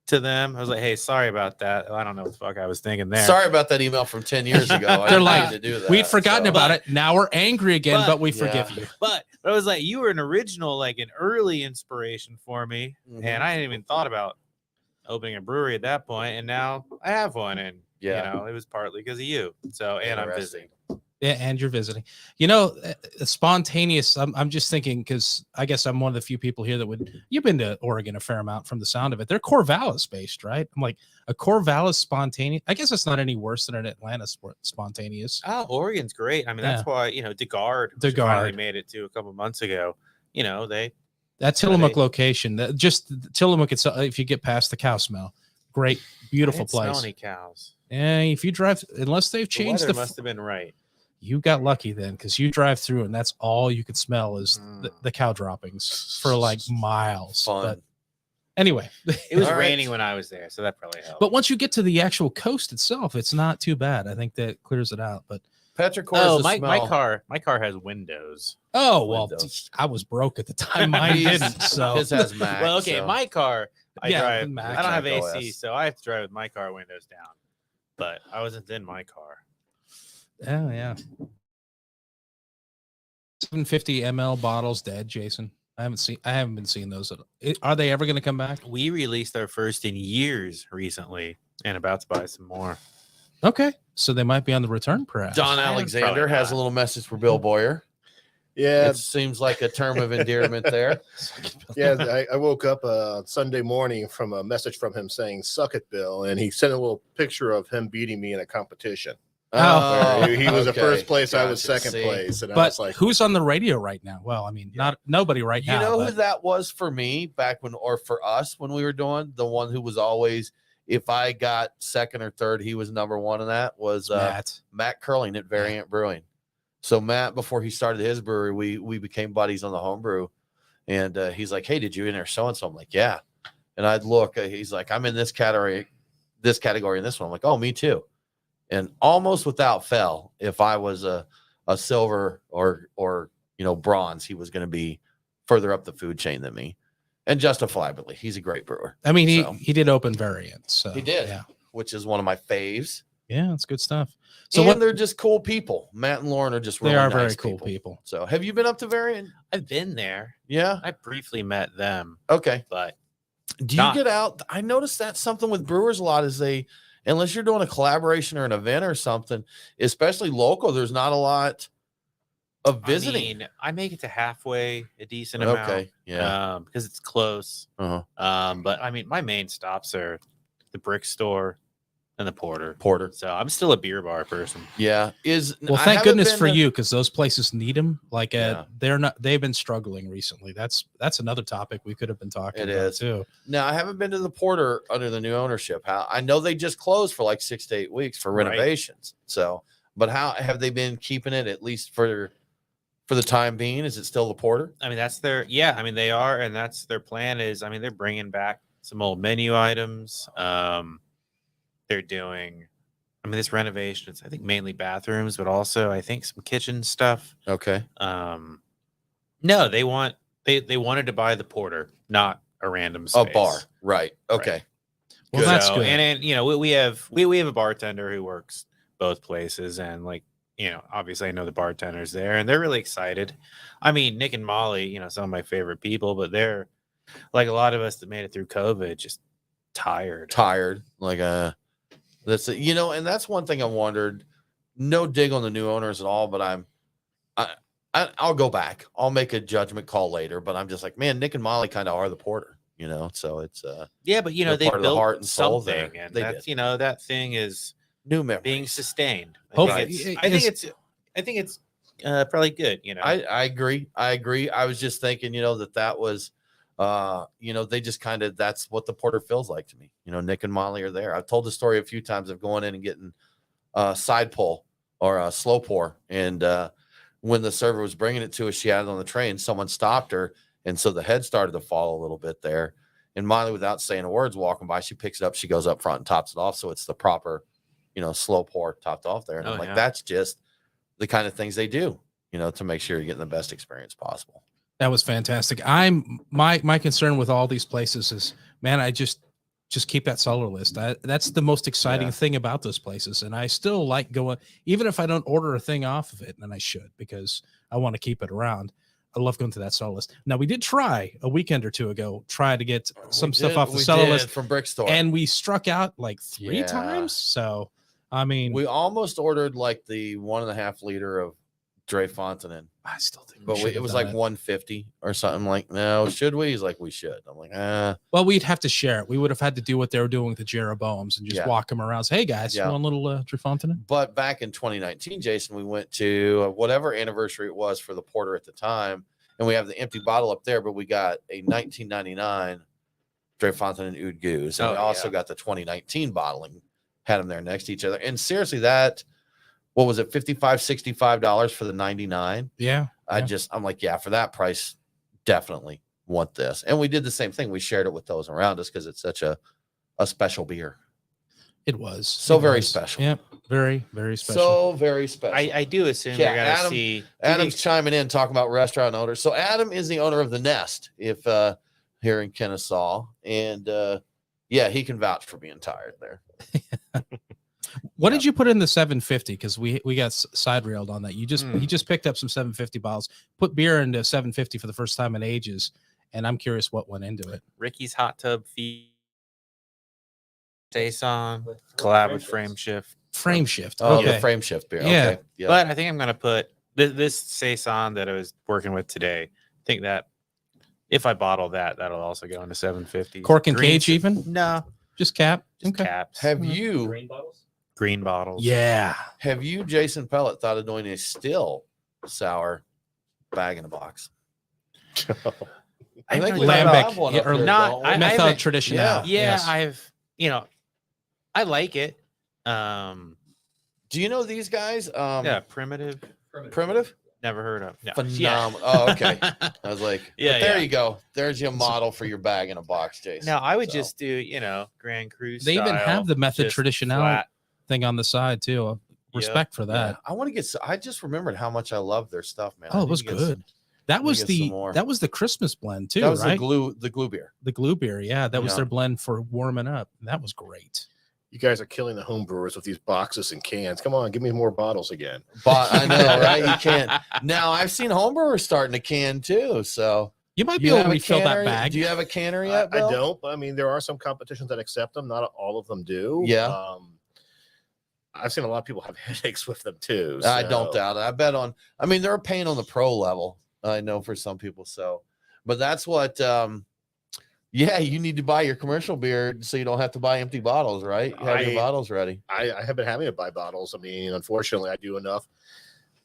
to them. I was like, hey, sorry about that. I don't know what the fuck I was thinking there. Sorry about that email from 10 years ago. I They're didn't like, mean to do that. We'd forgotten so- about it. Now we're angry again, but we yeah. forgive you. But I was like, you were an original, like an early inspiration for me. Mhm. And I hadn't even thought about opening a brewery at that point. And now I have one. And, Yeah. you know, it was partly because of you. So, and I'm Interesting. visiting. Yeah, and you're visiting. You know, spontaneous. I'm just thinking because I guess I'm one of the few people here that would. You've been to Oregon a fair amount from the sound of it. They're Corvallis based, right? I'm like a Corvallis spontaneous. I guess it's not any worse than an Atlanta spontaneous. Oh, Oregon's great. I mean, that's why, you know, DeGard DeGard. finally made it to a couple months ago. You know, they That Tillamook location, just Tillamook itself, if you get past the cow smell, great, beautiful I didn't smell place. any cows. And if you drive, unless they've changed weather the must have been right. you got lucky then, because you drive through and that's all you could smell is the cow droppings for like miles. Fun. But anyway, It was All right. raining when I was there, so that probably helped. but once you get to the actual coast itself, it's not too bad. I think that clears it out. But Petrichor is the my smell. car has windows. oh well, Windows. I was broke at the time. Mine didn't. So His has Mac. Well, okay, so. my car, I Yeah, drive. Mac. I don't have Mac AC, OS. so I have to drive with my car windows down. But I wasn't in my car. yeah. 750 ml bottles dead, Jason. I haven't been seeing those at all. Are they ever going to come back? We released our first in years recently, and about to buy some more. Okay, so they might be on the return, perhaps. Don Alexander Probably has a not. little message for Bill Boyer. Yeah, It seems like a term of endearment there. yeah. I woke up Sunday morning from a message from him saying "Suck it, Bill," and he sent a little picture of him beating me in a competition. Oh. He was the okay. first place, I was Gotcha. second See? place, and I But was like, who's on the radio right now? Well, I mean, not nobody right You now. know who but that was for me back when, or for us when we were doing the one who was always, if I got second or third, he was number one. And that was Matt Curling at Variant Brewing. So Matt, before he started his brewery, we became buddies on the homebrew, and he's like, "Hey, did you enter so and so?" I'm like, "Yeah," and I'd look. He's like, "I'm in this category, and this one." I'm like, "Oh, me too." And almost without fail, if I was a silver or bronze, he was going to be further up the food chain than me, and justifiably, he's a great brewer. I mean, So, he did open variants. So, he did, Yeah, which is one of my faves. yeah, it's good stuff. So And what? they're just cool people. Matt and Lauren are just They really are nice very cool people. So, have you been up to Variant? I've been there. Yeah. I briefly met them, Okay. but Do you get out? I noticed that's something with brewers a lot is unless you're doing a collaboration or an event or something, especially local, there's not a lot of visiting. I mean, I make it to halfway a decent Okay. amount. Yeah. Because it's close. Uh-huh. But I mean, my main stops are the brick store and the Porter. So I'm still a beer bar person. Yeah. Well, thank goodness for you, because those places need them. Like Yeah. they've been struggling recently. That's another topic we could have been talking It about is. too. No, I haven't been to the Porter under the new ownership. I know they just closed for like 6 to 8 weeks for Right. renovations. So, but how have they been keeping it at least for the time being? Is it still the Porter? I mean, that's their, I mean, they are, and that's their plan is, I mean, they're bringing back some old menu items. They're doing, I mean, this renovation, it's, I think, mainly bathrooms, but also, I think, some kitchen stuff. Okay. No, they wanted to buy the Porter, not a random space. A bar. Right. Okay. Well, that's So, good. And you know, we have a bartender who works both places, and like, you know, obviously I know the bartenders there, and they're really excited. I mean, Nick and Molly, you know, some of my favorite people, but they're like a lot of us that made it through COVID, just tired. Like that's and that's one thing I wondered. No dig on the new owners at all, but I'll go back. I'll make a judgment call later, but I'm just like, man, Nick and Molly kind of are the Porter, so it's Yeah, but you know, they're they part of the built heart and soul something, there. and They that's did. that thing is New memories. being sustained. Hopefully, I think it's probably good. You know, I agree. I was just thinking, that was, they just kind of, that's what the Porter feels like to me. Nick and Molly are there. I've told the story a few times of going in and getting side pull or a slow pour. And when the server was bringing it to us, she had it on the tray and someone stopped her. And so the head started to fall a little bit there. And Molly, without saying a word, walking by, she picks it up, she goes up front and tops it off. So it's the proper, slow pour topped off there. And I'm like, that's just the kind of things they do, to make sure you're getting the best experience possible. That was fantastic. My concern with all these places is, man, I just keep that seller list. That's the most exciting thing about those places. And I still like going, even if I don't order a thing off of it, and I should, because I want to keep it around. I love going to that seller list. Now, we did try a weekend or two ago, to get some stuff off the seller list from Brick Store. and we struck out like 3 times. So, I mean, we almost ordered like the 1.5 liter of Dre Fontaine. I still think but it was like 150 or something. Like, no, should we? He's like, we should. I'm like, well, we'd have to share it. We would have had to do what they were doing with the Jeroboams and just walk them around. Say, hey guys, you want a little Dre Fontaine? But back in 2019, Jason, we went to whatever anniversary it was for the Porter at the time, and we have the empty bottle up there, but we got a 1999 Dreifontein and Oud Geuze, and we also got the 2019 bottling, had them there next to each other. And seriously, what was it, $65 for the 99? Yeah. I'm like, yeah, for that price, definitely want this. And we did the same thing. We shared it with those around us because it's such a special beer. It was So very special. Yep. Very, very special. So very special. I do assume Yeah, you're gonna see Adam's chiming in talking about restaurant owners. So Adam is the owner of the Nest, if here in Kennesaw, and yeah, he can vouch for being tired there. What did you put in the 750? Because we got side railed on that. You just picked up some 750 bottles, put beer into 750 for the first time in ages, and I'm curious what went into it. Ricky's Hot Tub Feed, Saison, collab with Frame Shift. Frame Shift. Oh, Okay. the Frame Shift beer. Yeah. Okay. Yeah. But I think I'm gonna put this Saison that I was working with today. I think that if I bottle that, that'll also go into 750. Cork and cage even? No, Just cap. just caps. Have you, Green bottles. Yeah. Jason Pellett, thought of doing a still sour bag in a box? I think we Lambic, have one yeah, up or there, not- don't we? I Method haven't- traditional. Yeah. Yeah, Yes. I like it. Do you know these guys? Yeah, primitive. Primitive? Never heard of. No. Phenomenal. Oh, okay. I was like, Yeah, but there yeah. you go. There's your model for your bag in a box, Jason. No, I would So, just do, Grand Cru They even style, have the Method just traditional flat. thing on the side too. Respect for yeah, that. I want to get. I just remembered how much I love their stuff, man. I Oh, it need was to get good. some- That was get some the more. Christmas blend too, that was right? the glue beer. The glue beer. Yeah, that was Yeah. their blend for warming up. That was great. You guys are killing the home brewers with these boxes and cans. Come on, give me more bottles again. But I know, right? You can't. Now I've seen homebrewers starting to can too. So You might be you able have to a refill canner? that bag. Do you have a canner I, yet? I Bill? don't. But I mean, there are some competitions that accept them. Not all of them do. Yeah. I've seen a lot of people have headaches with them too. I don't so- doubt it. I bet on. I mean, they're a pain on the pro level. I know for some people. So, but that's what. Yeah, you need to buy your commercial beer so you don't have to buy empty bottles, right? You have your bottles ready. I have been having to buy bottles. I mean, unfortunately, I do enough.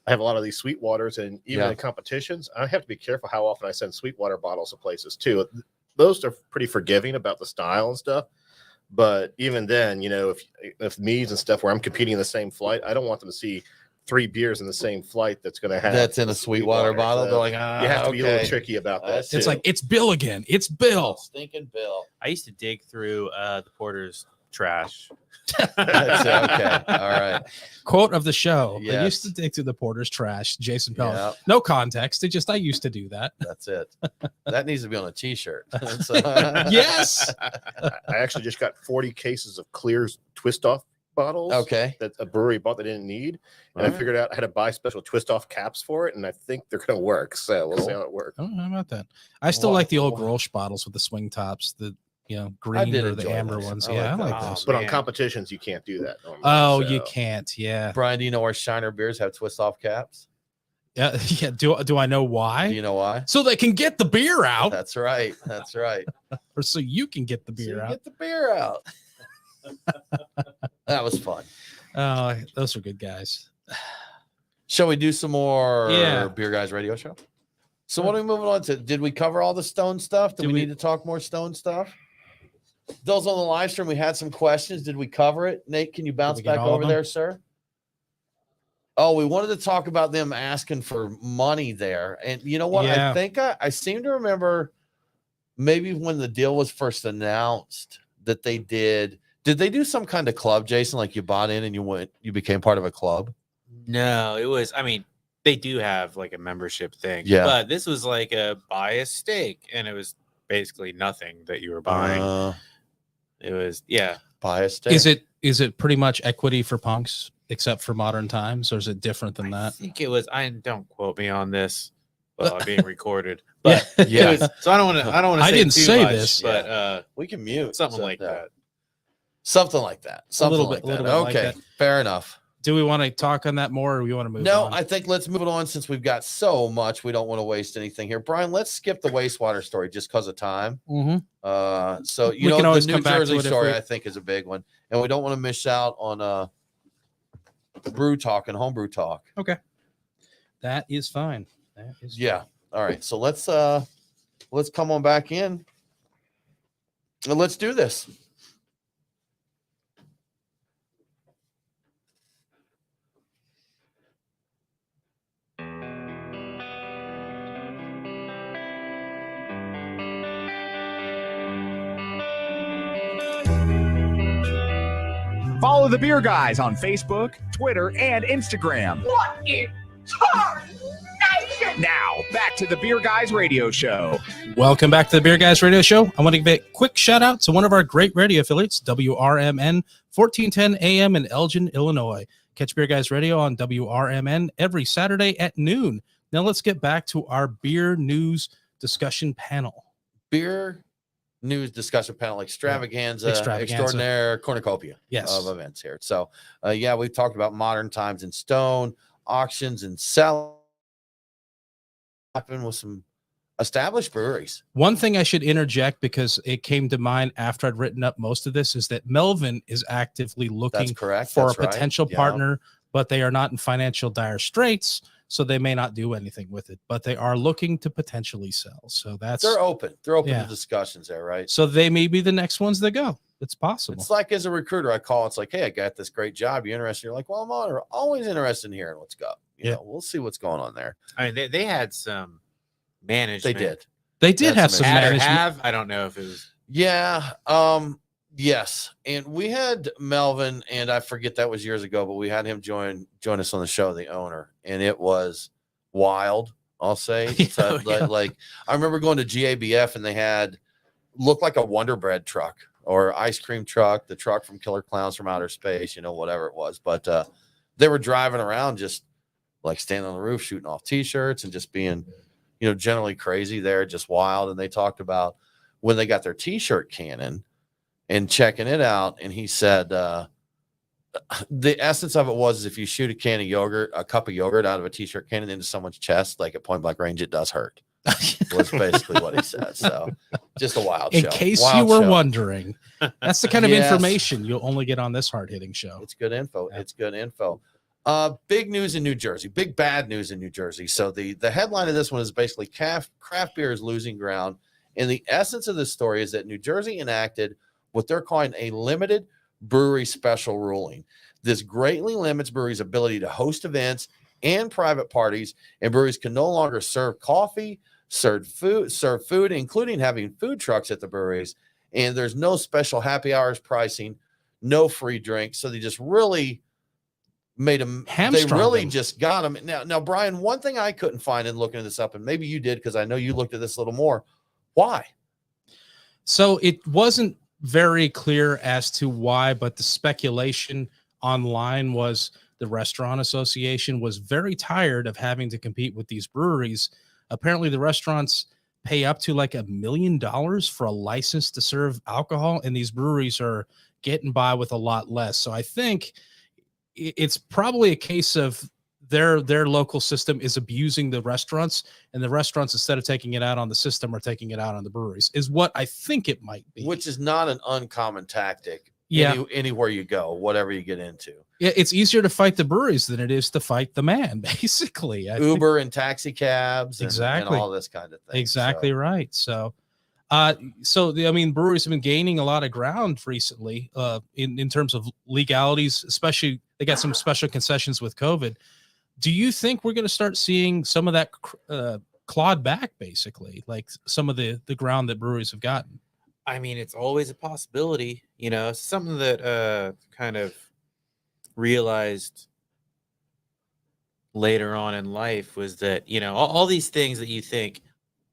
I have a lot of these sweet waters, and even Yeah. in competitions, I have to be careful how often I send sweet water bottles to places too. Those are pretty forgiving about the style and stuff. But even then, if meads and stuff where I'm competing in the same flight, I don't want them to see 3 beers in the same flight that's going to have That's in a sweet water bottle. So They're like, you have to be a little okay. tricky about that. That's- It's too. like, it's Bill again. It's Bill. Stinking Bill. I used to dig through the porter's trash. That's okay. All right. Quote of the show. I Yes. used to dig through the porter's trash. Jason Pellett. Yeah, No context. I used to do that. that's it. That needs to be on a t-shirt. So- Yes. I actually just got 40 cases of Clear's twist off bottles. Okay. That a brewery bought they didn't need. And All I figured out I had to buy special twist off caps for it. And I think they're going to work. So we'll see Cool. how it works. I don't know about that. I still Wow. like the old Grolsch bottles with the swing tops, the green did or the enjoy amber those. ones. I Yeah, I like like those. those. But on man. competitions, you can't do that. Normally, Oh, you so. can't. Yeah. Brian, do you know where Shiner beers have twist off caps? Yeah. Yeah. Do I know why? Do you know why? So they can get the beer out, That's right. That's right. or so you can get the So you beer out. get the beer out. That was fun. Oh, those are good guys. Shall we do some more Yeah. Beer Guys radio show? So what are we moving on to? Did we cover all the Stone stuff? Do Did we we- need to talk more Stone stuff? Those on the live stream, we had some questions. Did we cover it? Nate, can you bounce we get back all of over them? there, sir? Oh, we wanted to talk about them asking for money there. And you know what? Yeah. I think I seem to remember maybe when the deal was first announced that they did they do some kind of club, Jason? Like you bought in and you became part of a club? No, it was. I mean, they do have like a membership thing. Yeah. But this was like a buy a steak, and it was basically nothing that you were buying. It was Buy a steak. Is it pretty much equity for punks except for modern times, or is it different than I that? think it was. I don't quote me on this. Well, I'm being recorded, but Yeah. it was, so I don't want to. I don't want to. I didn't too say much, this. but We can mute something so like that. Something like that. Something little like bit- that. little bit like Okay, that. fair enough. Do we want to talk on that more, or we want to move No, on? I think let's move it on since we've got so much. We don't want to waste anything here. Brian, let's skip the wastewater story just because of time. Mhm. So We can the always New come back to Jersey it if story we- I think is a big one, and we don't want to miss out on brew talk and homebrew talk. That is fine. That is Yeah. All right. So let's come on back in and let's do this. Follow the Beer Guys on Facebook, Twitter, and Instagram. What in tarnation? Now, back to the Beer Guys radio show. Welcome back to the Beer Guys Radio Show. I want to give a quick shout out to one of our great radio affiliates, WRMN 1410 AM in Elgin, Illinois. Catch Beer Guys Radio on WRMN every Saturday at noon. Now let's get back to our beer news discussion panel. Beer news discussion panel extravaganza, extraordinaire cornucopia Yes. of events here. So, yeah, we've talked about modern times in stone, auctions, and selling. Happen with some established breweries. One thing I should interject because it came to mind after I'd written up most of this is that Melvin is actively That's looking correct. for That's a right. potential Yeah. partner, but they are not in financial dire straits, so they may not do anything with it, but they are looking to potentially sell. So that's They're open. They're open Yeah. to discussions there, right? so they may be the next ones that go. It's possible. It's like as a recruiter, I call. It's like, hey, I got this great job. You interested? You're like, well, I'm always interested in hearing what's up. You know, we'll see what's going on there. I mean, they had some management. They did. They did That's have some amazing. Had or management. have. I don't know if it was. Yeah. Yes. And we had Melvin, and I forget that was years ago, but we had him join us on the show, the owner, and it was wild. I'll say. So, Yeah. like I remember going to GABF and they had looked like a Wonder Bread truck or ice cream truck, the truck from Killer Clowns from Outer Space, whatever it was. But they were driving around just like standing on the roof, shooting off t-shirts and just being, generally crazy there, just wild. And they talked about when they got their t-shirt cannon and checking it out. And he said, the essence of it was if you shoot a cup of yogurt out of a t-shirt cannon into someone's chest, like at point blank range, it does hurt. Was basically what he said. So just a wild In show. case Wild you were show. wondering, that's the kind of Yes. information you'll only get on this hard-hitting show. It's good info. Yeah. It's good info. Big news in New Jersey. Big bad news in New Jersey. So the headline of this one is basically craft beer is losing ground. And the essence of this story is that New Jersey enacted what they're calling a limited brewery special ruling. This greatly limits breweries' ability to host events and private parties, and breweries can no longer serve coffee, serve food, including having food trucks at the breweries. And there's no special happy hours pricing, no free drinks. So they just really made them. They Hamstrung really them. just got them. Now, Brian, one thing I couldn't find in looking this up, and maybe you did because I know you looked at this a little more. Why? So it wasn't very clear as to why, but the speculation online was the Restaurant Association was very tired of having to compete with these breweries. Apparently, the restaurants pay up to like $1 million for a license to serve alcohol, and these breweries are getting by with a lot less. So I think it's probably a case of their local system is abusing the restaurants, and the restaurants, instead of taking it out on the system, are taking it out on the breweries, is what I think it might be. Which is not an uncommon tactic. Yeah. Anywhere you go, whatever you get into. Yeah, it's easier to fight the breweries than it is to fight the man, basically. I think- Uber and taxi cabs and, Exactly. and all this kind of thing. Exactly So, right. So, breweries have been gaining a lot of ground recently in terms of legalities, especially they got some special concessions with COVID. Do you think we're going to start seeing some of that clawed back, basically, like some of the ground that breweries have gotten? I mean, it's always a possibility. It's something that kind of realized later on in life was that, all these things that you think,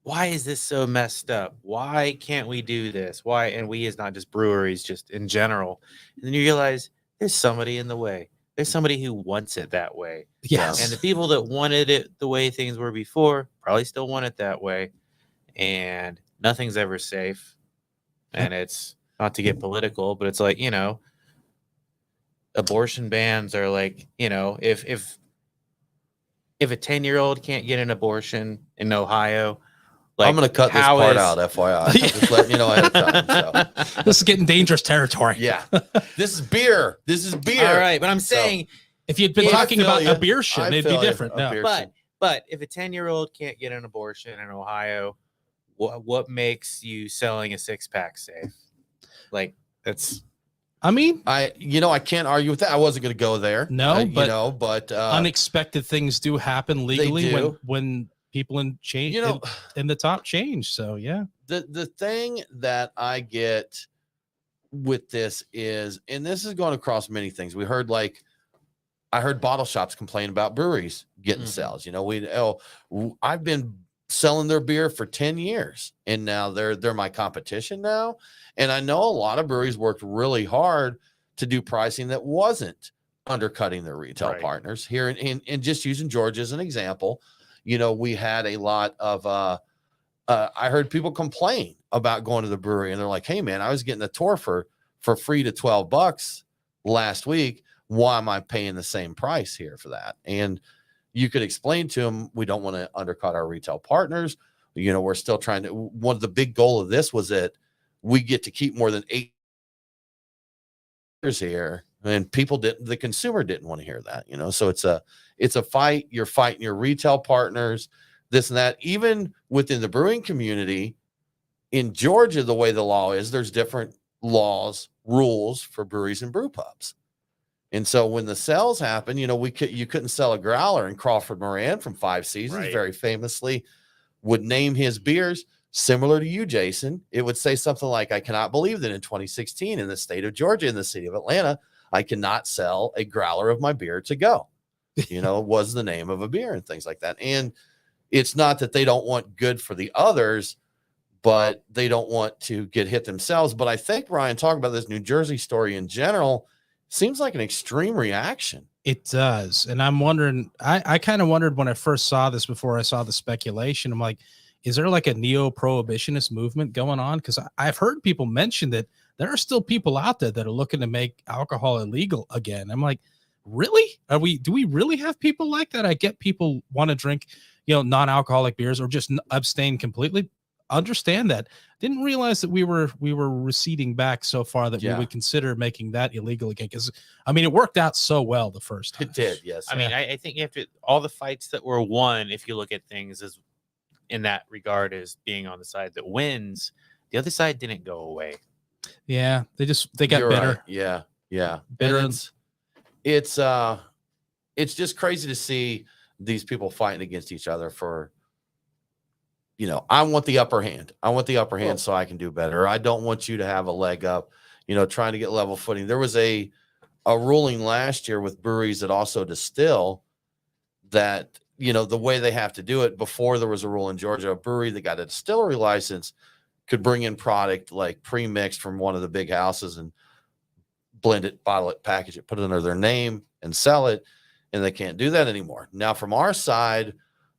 why is this so messed up? Why can't we do this? Why? And we is not just breweries, just in general. And then you realize there's somebody in the way. There's somebody who wants it that way. Yes. And the people that wanted it the way things were before probably still want it that way. And nothing's ever safe. And it's not to get political, but it's like, abortion bans are like, if a 10-year-old can't get an abortion in Ohio, like, I'm going to cut this how part is- out, FYI. Just letting you know ahead of time. So. This is getting dangerous territory. Yeah. This is beer. This is beer. All right, but I'm saying If you'd been I talking feel about ya. a beer shit, I it'd be feel ya. different. A No. beer But shit. But if a 10-year-old can't get an abortion in Ohio, what makes you selling a 6-pack safe? Like, that's. I mean, I can't argue with that. I wasn't going to go there. No, but unexpected things do happen legally do. when people in the top change. So yeah. The thing that I get with this is, and this is going across many things. I heard bottle shops complain about breweries getting sales. I've been selling their beer for 10 years and now they're my competition now. And I know a lot of breweries worked really hard to do pricing that wasn't undercutting their retail partners here. And just using Georgia as an example, we had a lot of, I heard people complain about going to the brewery and they're like, hey man, I was getting a tour for free to $12 last week. Why am I paying the same price here for that? And you could explain to them, we don't want to undercut our retail partners. We're still trying to, one of the big goal of this was that we get to keep more than 8 years here. And the consumer didn't want to hear that, so it's a fight. You're fighting your retail partners, this and that. Even within the brewing community in Georgia, the way the law is, there's different rules for breweries and brew pubs. And so when the sales happen, you couldn't sell a growler, and Crawford Moran from 5 Seasons very famously would name his beers similar to you, Jason. It would say something like, I cannot believe that in 2016 in the state of Georgia, in the city of Atlanta, I cannot sell a growler of my beer to go, was the name of a beer and things like that. And it's not that they don't want good for the others, but they don't want to get hit themselves. But I think, Ryan, talking about this New Jersey story in general, seems like an extreme reaction. It does. And I'm wondering, I kind of wondered when I first saw this, before I saw the speculation, I'm like, is there like a neo-prohibitionist movement going on? Because I've heard people mention that there are still people out there that are looking to make alcohol illegal again. I'm like, really? Do we really have people like that? I get people want to drink, non-alcoholic beers or just abstain completely. Understand that. Didn't realize that we were receding back so far that we would consider making that illegal again. Because it worked out so well the first time. It did, yes. I think you have to, all the fights that were won, if you look at things as in that regard as being on the side that wins, the other side didn't go away. Yeah, they got You're bitter. Right. Yeah. Bitter. And it's just crazy to see these people fighting against each other for, I want the upper hand. So I can do better. I don't want you to have a leg up, trying to get level footing. There was a ruling last year with breweries that also distill that, the way they have to do it. Before there was a rule in Georgia, a brewery that got a distillery license could bring in product like pre-mixed from one of the big houses and blend it, bottle it, package it, put it under their name and sell it. And they can't do that anymore. Now, from our side,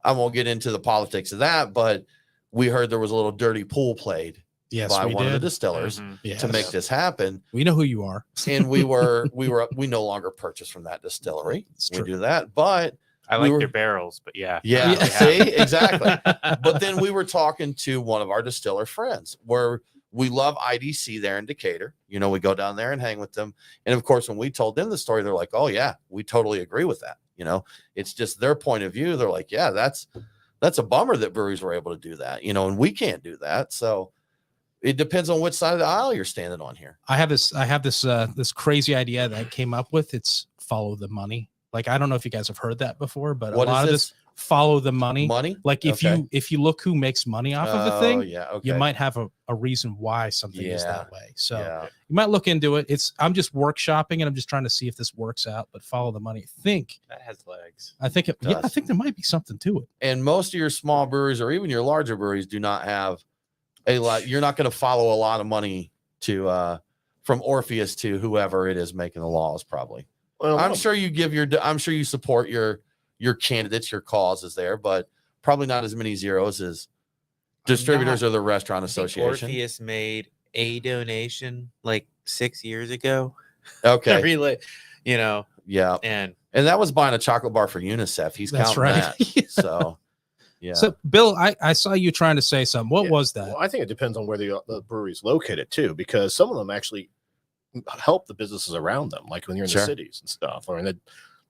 I won't get into the politics of that, but we heard there was a little dirty pool played by one of the distillers to make this happen. We know who you are. And we no longer purchase from that distillery. We do that, but I like their barrels, but yeah. See, exactly. But then we were talking to one of our distiller friends where we love IDC there in Decatur. We go down there and hang with them. And of course, when we told them the story, they're like, oh yeah, we totally agree with that. It's just their point of view. They're like, yeah, that's a bummer that breweries were able to do that, and we can't do that. So it depends on which side of the aisle you're standing on here. I have this crazy idea that I came up with. It's follow the money. Like, I don't know if you guys have heard that before, but what a lot of this follow the money. Like if you look who makes money off of a thing, you might have a reason why something is that way. So you might look into it. I'm just workshopping and I'm just trying to see if this works out, but follow the money. I think that has legs. I think I think there might be something to it. And most of your small breweries or even your larger breweries do not have a lot. You're not going to follow a lot of money to from Orpheus to whoever it is making the laws, probably. Well, I'm sure you support your candidates, your causes there, but probably not as many zeros as distributors or the restaurant association. Orpheus made a donation like 6 years ago. Okay. Yeah. And that was buying a chocolate bar for UNICEF. He's counting that. So, yeah. So, Bill, I saw you trying to say something. What was that? Well, I think it depends on where the brewery's located too, because some of them actually help the businesses around them, like when you're in the cities and stuff, or in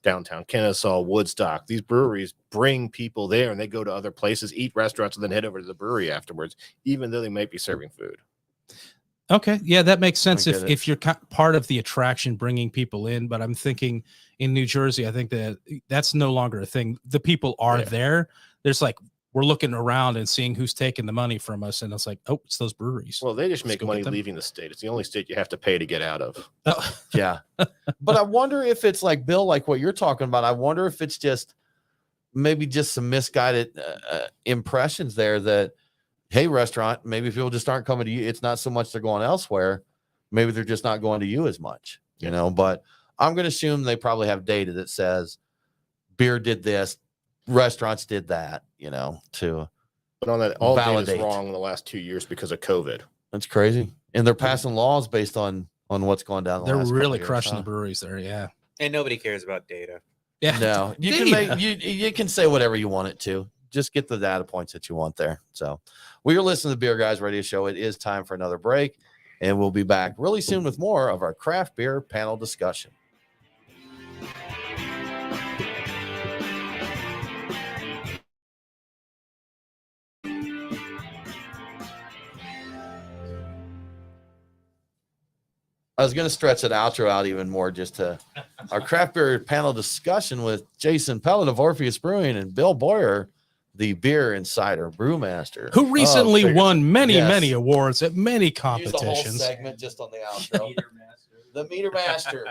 downtown Kennesaw, Woodstock. These breweries bring people there, and they go to other places, eat restaurants, and then head over to the brewery afterwards, even though they might be serving food. Okay, yeah, that makes sense I get it. if you're part of the attraction, bringing people in. But I'm thinking in New Jersey, I think that's no longer a thing. The people are there. There's like we're looking around and seeing who's taking the money from us, and it's like, oh, it's those breweries. Well, they just Let's make go money get them. leaving the state. It's the only state you have to pay to get out of. Oh. Yeah. But I wonder if it's like Bill, like what you're talking about. I wonder if it's just maybe just some misguided impressions there that, hey, restaurant, maybe people just aren't coming to you. It's not so much they're going elsewhere. Maybe they're just not going to you as much, you know, but I'm going to assume they probably have data that says beer did this, restaurants did that, you know, to But on that, all data is validate. wrong in the last 2 years because of COVID. That's crazy. And they're passing laws based on what's going down. They're last couple really years, crushing huh? the breweries there. Yeah. And nobody cares about data. Yeah. No, you can Data. make you can say whatever you want it to. Just get the data points that you want there. So we are listening to the Beer Guys Radio Show. It is time for another break, and we'll be back really soon with more of our craft beer panel discussion. I was going to stretch that outro out even more just to our craft beer panel discussion with Jason Pellett of Orpheus Brewing and Bill Boyer, the beer insider brewmaster. Who recently figure- won many, Yes. many awards at many Use the whole competitions. segment just on the outro. The meter master,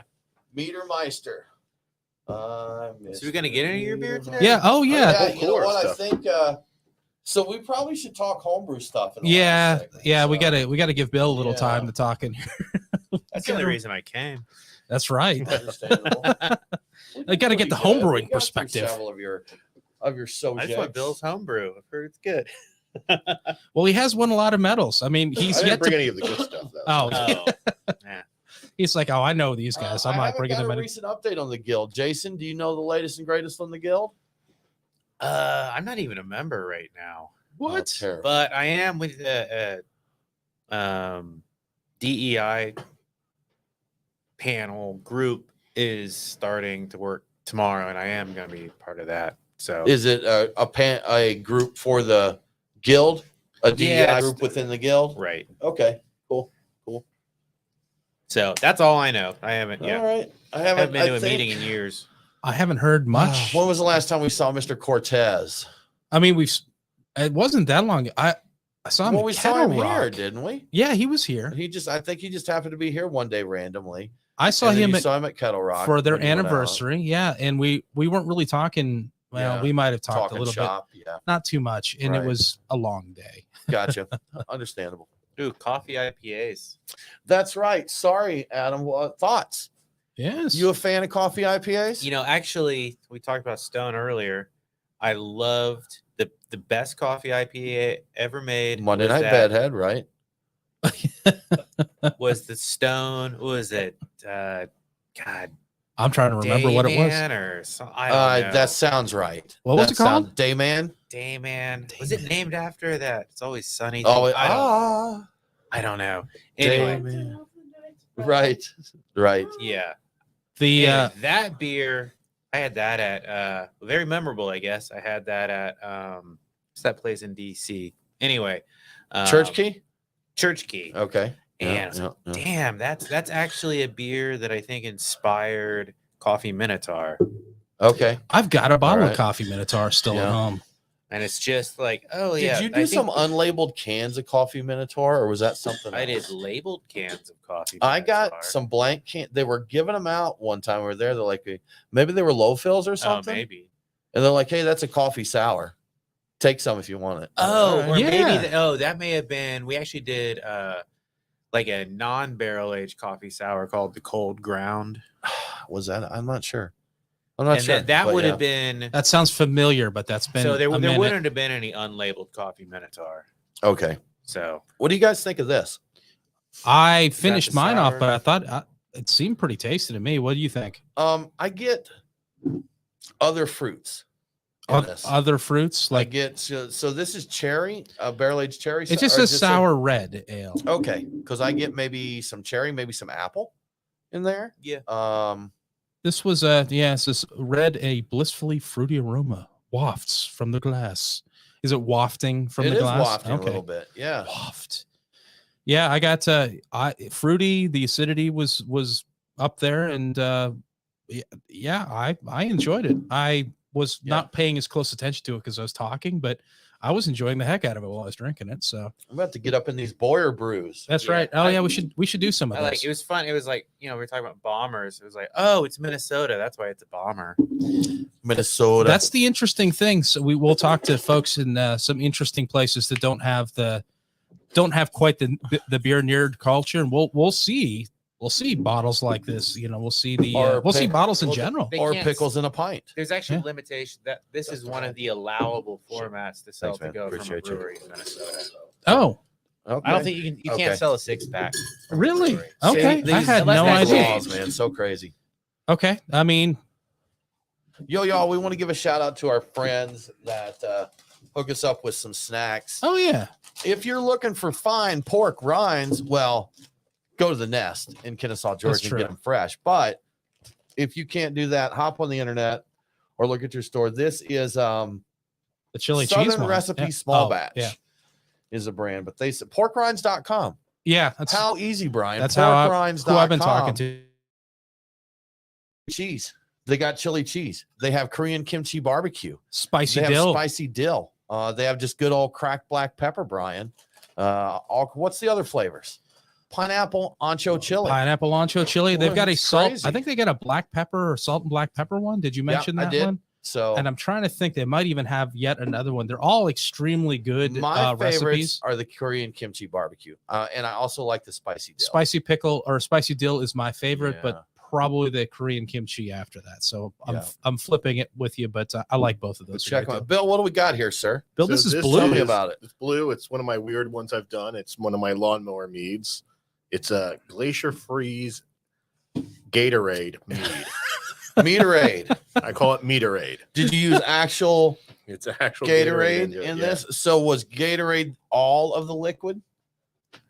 meter meister. So we're gonna get into your beer today? Yeah. Oh, yeah. Yeah, whole you know core what? I stuff. think so. We probably should talk homebrew stuff. In the Yeah. last segment, Yeah. so We gotta give Bill a little Yeah. time to talk in here. That's the only reason I came. That's right. Understandable. I gotta get the Pretty good. homebrewing We got through perspective. Several of your subjects. I just want Bill's homebrew. I've heard it's good. Well, he has won a lot of medals. I mean, he's I didn't yet bring to. any of the good stuff, though. Oh, Yeah. he's like, oh, I know these guys. I'm I not haven't bringing got them a in. recent update on the guild. Jason, do you know the latest and greatest on the guild? I'm not even a member right now, Oh, terrible. but I am with the DEI panel group is starting to work tomorrow, and I am going to be part of that. So Is it a group for the guild? A DEI Yeah, group within the guild? right. Okay, cool. So that's all I know. I haven't. All Yeah, right. I haven't haven't been to a think- meeting in years. I haven't heard much. When was the last time we saw Mr. Cortez? I mean, it wasn't that long. I saw him. Well, in we saw him Kettle here, Rock. didn't we? Yeah, he was here. I think he just happened to be here one day randomly. I saw And then him you saw him at Kettle Rock for their when you went out. anniversary. Yeah, and we weren't really talking. Well, Yeah, we might have talked Talking a little shop. Yeah, bit, not too much, and Right. it was a long day. gotcha. Understandable. Ooh, coffee IPAs. That's right. Sorry, Adam. What thoughts? Yes. You a fan of coffee IPAs? You know, actually, we talked about Stone earlier. I loved the best coffee IPA ever made. Monday was Night that- Bedhead, right? was the Stone. What was it? God, I'm trying to remember what it was. Dayman or something. I don't know. That sounds right. What was That it called? sound- Dayman. Dayman. Was it named after that? It's always sunny. Oh, thing? I don't know. Anyway, Dayman. Right. Right. yeah. The Anyway, that beer, I had that at very memorable, I guess. I had that at what's that place in DC? Anyway, Church Key. Church Key. Okay. And damn, that's actually a beer that I think inspired Coffee Minotaur. Okay. I've got a bottle Alright. of coffee Minotaur still Yeah. at home. And it's just like, oh yeah. Did you I do think some unlabeled cans of Coffee Minotaur, or was that something I did else? labeled cans of coffee. I got Minotaur. some blank can. They were giving them out one time. We were there. They're like, maybe they were low fills or Oh, something. maybe. And they're like, hey, that's a coffee sour. Take some if you want it. Oh, All or right. Yeah. maybe that may have been. We actually did like a non-barrel aged coffee sour called the Cold Ground. Was that? I'm not sure. I'm not And sure. that but would yeah. have been. That sounds familiar, but that's been So there a minute. wouldn't have been any unlabeled coffee Minotaur. Okay. So What do you guys think of this? I that finished the mine off, sour? but I thought it seemed pretty tasty to me. What do you think? I get other fruits. in this. Other fruits I like get so this is cherry, barrel aged cherry. it just or says sour red ale. Okay, because I get maybe some cherry, maybe some apple in there. Yeah. This was it says read a blissfully fruity aroma wafts from the glass. Is it wafting from It the is glass? wafting a little bit. Yeah. Waft. Yeah, I got fruity. The acidity was up there, and I enjoyed it. I was not paying as close attention to it because I was talking, but I was enjoying the heck out of it while I was drinking it. So I'm about to get up in these Boyer brews. that's right. Oh yeah, we should do some of I this. it was fun. It was like, we were talking about bombers. It was like, oh, it's Minnesota. That's why it's a bomber. Minnesota. That's the interesting thing. So we will talk to folks in some interesting places that don't have quite the beer nerd culture, and we'll see bottles like this. We'll see see bottles in general, or pickles in a pint. There's actually limitation that this is one of the allowable formats to sell Thanks, man. to go Appreciate from a you. brewery in Minnesota. Oh, Okay. I don't think you can't sell a 6-pack. really? Brewery. Okay, I had no idea. Laws, man, so crazy. Okay, I mean, Y'all, we want to give a shout out to our friends that hook us up with some snacks. oh yeah, If you're looking for fine pork rinds, well, go to the Nest in Kennesaw, Georgia, and true. get them fresh. But if you can't do that, hop on the internet or look at your store. This is the chili Southern cheese one. Recipe Yeah. Small Oh, Batch Yeah, is a brand, but they said porkrinds.com. yeah. That's How easy, Brian. that's who I've been talking Porkrinds.com. to. Cheese. They got chili cheese. They have Korean kimchi barbecue. Spicy They have dill. spicy dill. They have just good old cracked black pepper, Brian. What's the other flavors? Pineapple ancho chili. Pineapple ancho chili. They've got a It's salt. crazy. I think they got a black pepper or salt and black pepper one. Did you mention I that did. one? So And I'm trying to think. They might even have yet another one. They're all extremely good my favorites recipes. are the Korean kimchi barbecue, and I also like the spicy dill. Spicy pickle or spicy dill is my favorite, Yeah. but probably the Korean kimchi after that. So Yeah. I'm flipping it with you, but I like both of But those. check them really out. Bill, what do we got here, sir? Bill, So this is this blue. Tell me is- about it. It's blue. It's one of my weird ones I've done. It's one of my lawnmower meads. It's a Glacier Freeze Gatorade mead. Meaderade. I call it Meaderade. Did you use actual It's an actual Gatorade into it, in yeah. this? So was Gatorade all of the liquid?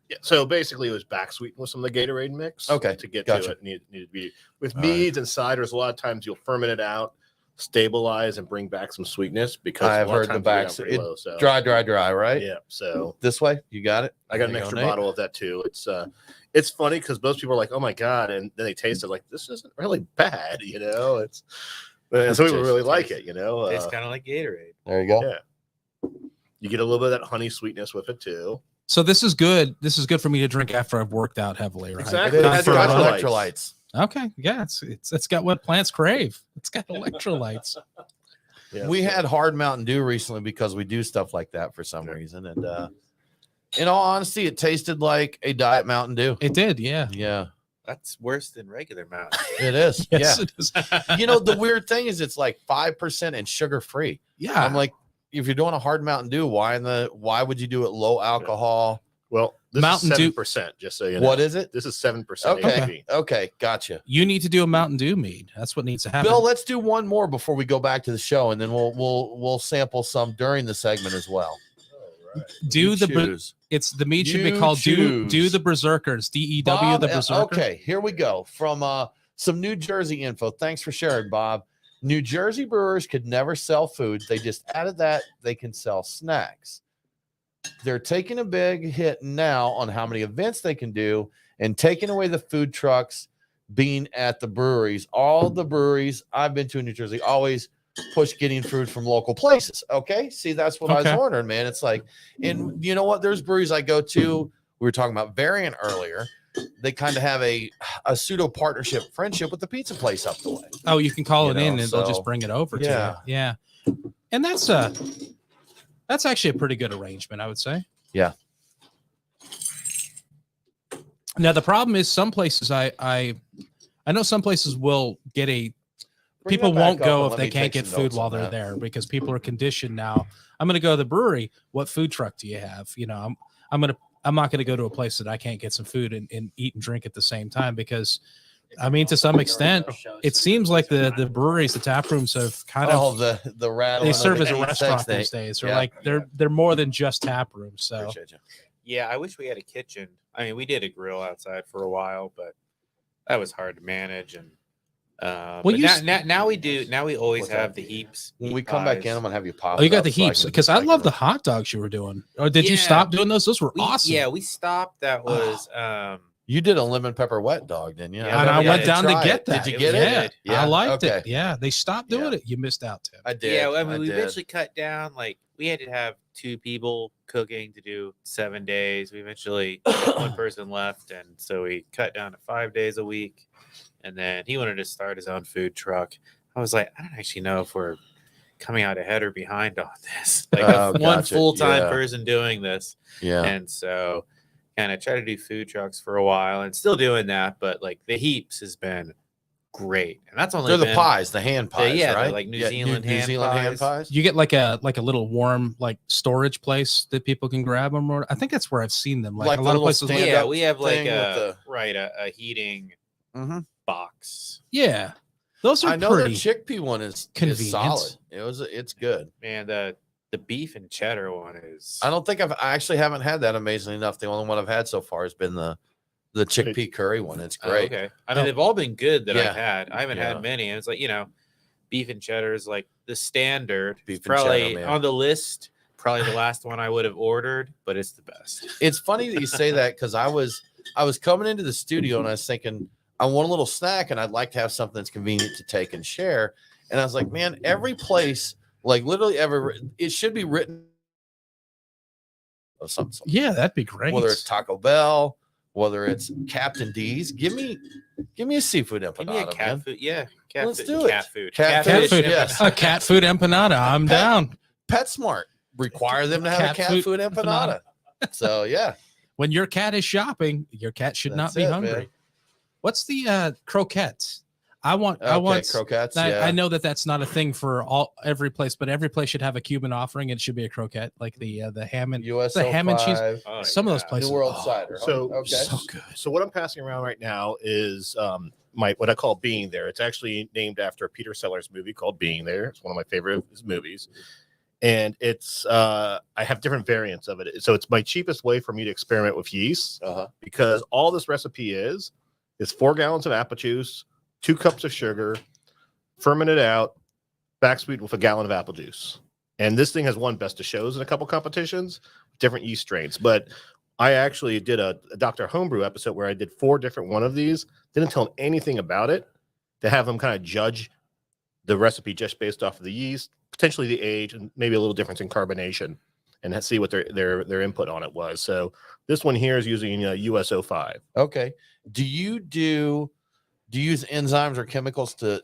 Yeah, so basically, it was back sweetened with some of the Gatorade mix. Okay, to get gotcha. to it, needed to be with All right. meads and ciders. A lot of times, you'll ferment it out, stabilize, and bring back some sweetness because I've a lot of heard the times back- pretty it- low. So Dry, right? yeah. So This way, you got it. I got an There you extra go, Nate. bottle of that too. It's funny because most people are like, "Oh my god," and then they taste it like this isn't really bad, It's and some people really like it, It's kind of like Gatorade. There you go. Yeah. You get a little bit of that honey sweetness with it too. So this is good. This is good for me to drink after I've worked out heavily, right? Exactly. It Not has for got a run. electrolytes. Okay, yeah, it's got what plants crave. It's got electrolytes. Yeah. We had hard Mountain Dew recently because we do stuff like that for some reason. And in all honesty, it tasted like a diet Mountain Dew. It did, yeah. Yeah, That's worse than regular Mountain. it is. Yes, it is. Yeah. The weird thing is it's like 5% and sugar free. Yeah, I'm like, if you're doing a hard Mountain Dew, why would you do it low alcohol? Well, this Mountain is Dew- 7%, just so you know. What is it? This is 7% Okay. ABV. Okay, gotcha. you need to do a Mountain Dew mead. That's what needs to happen. Bill, let's do one more before we go back to the show, and then we'll sample some during the segment as well. do You the choose. it's the mead should be You called do choose. the Berserkers. DEW Bob, the Berserker. Okay, here we go. From some New Jersey info. Thanks for sharing, Bob. New Jersey brewers could never sell food. They just added that they can sell snacks. They're taking a big hit now on how many events they can do and taking away the food trucks being at the breweries. All the breweries I've been to in New Jersey always push getting food from local places. Okay. See, that's what I Okay. was wondering, man. It's like, and you know what? There's breweries I go to. We were talking about Variant earlier. They kind of have a pseudo partnership friendship with the pizza place up the way. Oh, you can call You it know, in and they'll so- just bring it over to Yeah. you. Yeah. And that's actually a pretty good arrangement, I would say. Yeah. Now the problem is some places I know some places will get a Bring people that back won't up go and if let they me can't take get some food notes while on they're that. there because people are conditioned now. I'm going to go to the brewery. What food truck do you have? I'm not going to go to a place that I can't get some food and eat and drink at the same time because I mean to some extent it seems like the breweries, the tap rooms have kind Oh, of the rattle. they and serve the as a heat restaurant sex, these days. They're Yeah. like they're more than just tap rooms. So Appreciate you. Yeah, I wish we had a kitchen. I mean, we did a grill outside for a while, but that was hard to manage. And But you now we do. Now we always What's have that? the heaps. When heap we come back in, pies. I'm gonna have you pop. Oh, you it got up the so heaps, can- because I can love the look. hot dogs you were doing. Or did you Yeah. stop doing those? Those were We, awesome. Yeah, we stopped. That was You did a lemon pepper wet dog, didn't you? Yeah, and I never went got down to try get it. that. Did you It get was it? good. Yeah, I liked okay. it. Yeah, they stopped doing Yeah. it. You missed out, Tim. I did. Yeah, I mean, I we did. eventually cut down. Like we had to have 2 people cooking to do 7 days. We eventually one person left, and so we cut down to 5 days a week. And then he wanted to start his own food truck. I was like, I don't actually know if we're coming out ahead or behind on this. Like Oh, one gotcha. full-time Yeah. person doing this. Yeah. And so kind of try to do food trucks for a while and still doing that. But like the heaps has been great. And that's only They're the been- pies, the hand pies, yeah, right? they're like New Zealand New hand Zealand hand pies. pies. You get like a little warm like storage place that people can grab them. Or I think that's where I've seen them. Like Like a the lot of little places. stand- Yeah, up we have like thing with a heating Mhm. box. Yeah, those are I know the pretty. chickpea one is convenient. solid. It's good. Man, the beef and cheddar one is I don't think I actually haven't had that. Amazingly enough, the only one I've had so far has been the chickpea curry one. It's Oh, great. okay. I mean, they've all been good that Yeah. I've had. I haven't Yeah. had many. And it's like, beef and cheddar is like the standard. Beef It's and cheddar, probably man. on the list, probably the last one I would have ordered, but it's the best. It's funny that you say that because I was coming into the studio and I was thinking I want a little snack and I'd like to have something that's convenient to take and share. And I was like, man, every place, like literally it should be written of some sort. Yeah, that'd be great. Whether it's Taco Bell, whether it's Captain D's, give me a seafood Give me a empanada, cat man. food. Yeah. Cat Let's food. do it. Cat food. Cat cat food. yes. A cat food empanada. I'm Pet- down. PetSmart require them to have Cat a cat food food empanada. So yeah, When your cat is shopping, your cat should not That's be it, hungry. man. What's the croquettes? I want croquettes. I, Yeah, I know that's not a thing for every place, but every place should have a Cuban offering. It should be a croquette, like the ham and US the ham and cheese. Oh, some of those yeah. places. New World oh, Cider. So- okay. so good. So what I'm passing around right now is my what I call Being There. It's actually named after a Peter Sellers movie called Being There. It's one of my favorite movies. And it's I have different variants of it. So it's my cheapest way for me to experiment with yeast because all this recipe is 4 gallons of apple juice, 2 cups of sugar, fermented out, back sweet with a gallon of apple juice. And this thing has won best of shows in a couple competitions, different yeast strains. But I actually did a Dr. Homebrew episode where I did 4 different one of these, didn't tell them anything about it, to have them kind of judge the recipe just based off of the yeast, potentially the age, and maybe a little difference in carbonation, and see what their input on it was. So this one here is using US-05. Okay. Do you use enzymes or chemicals to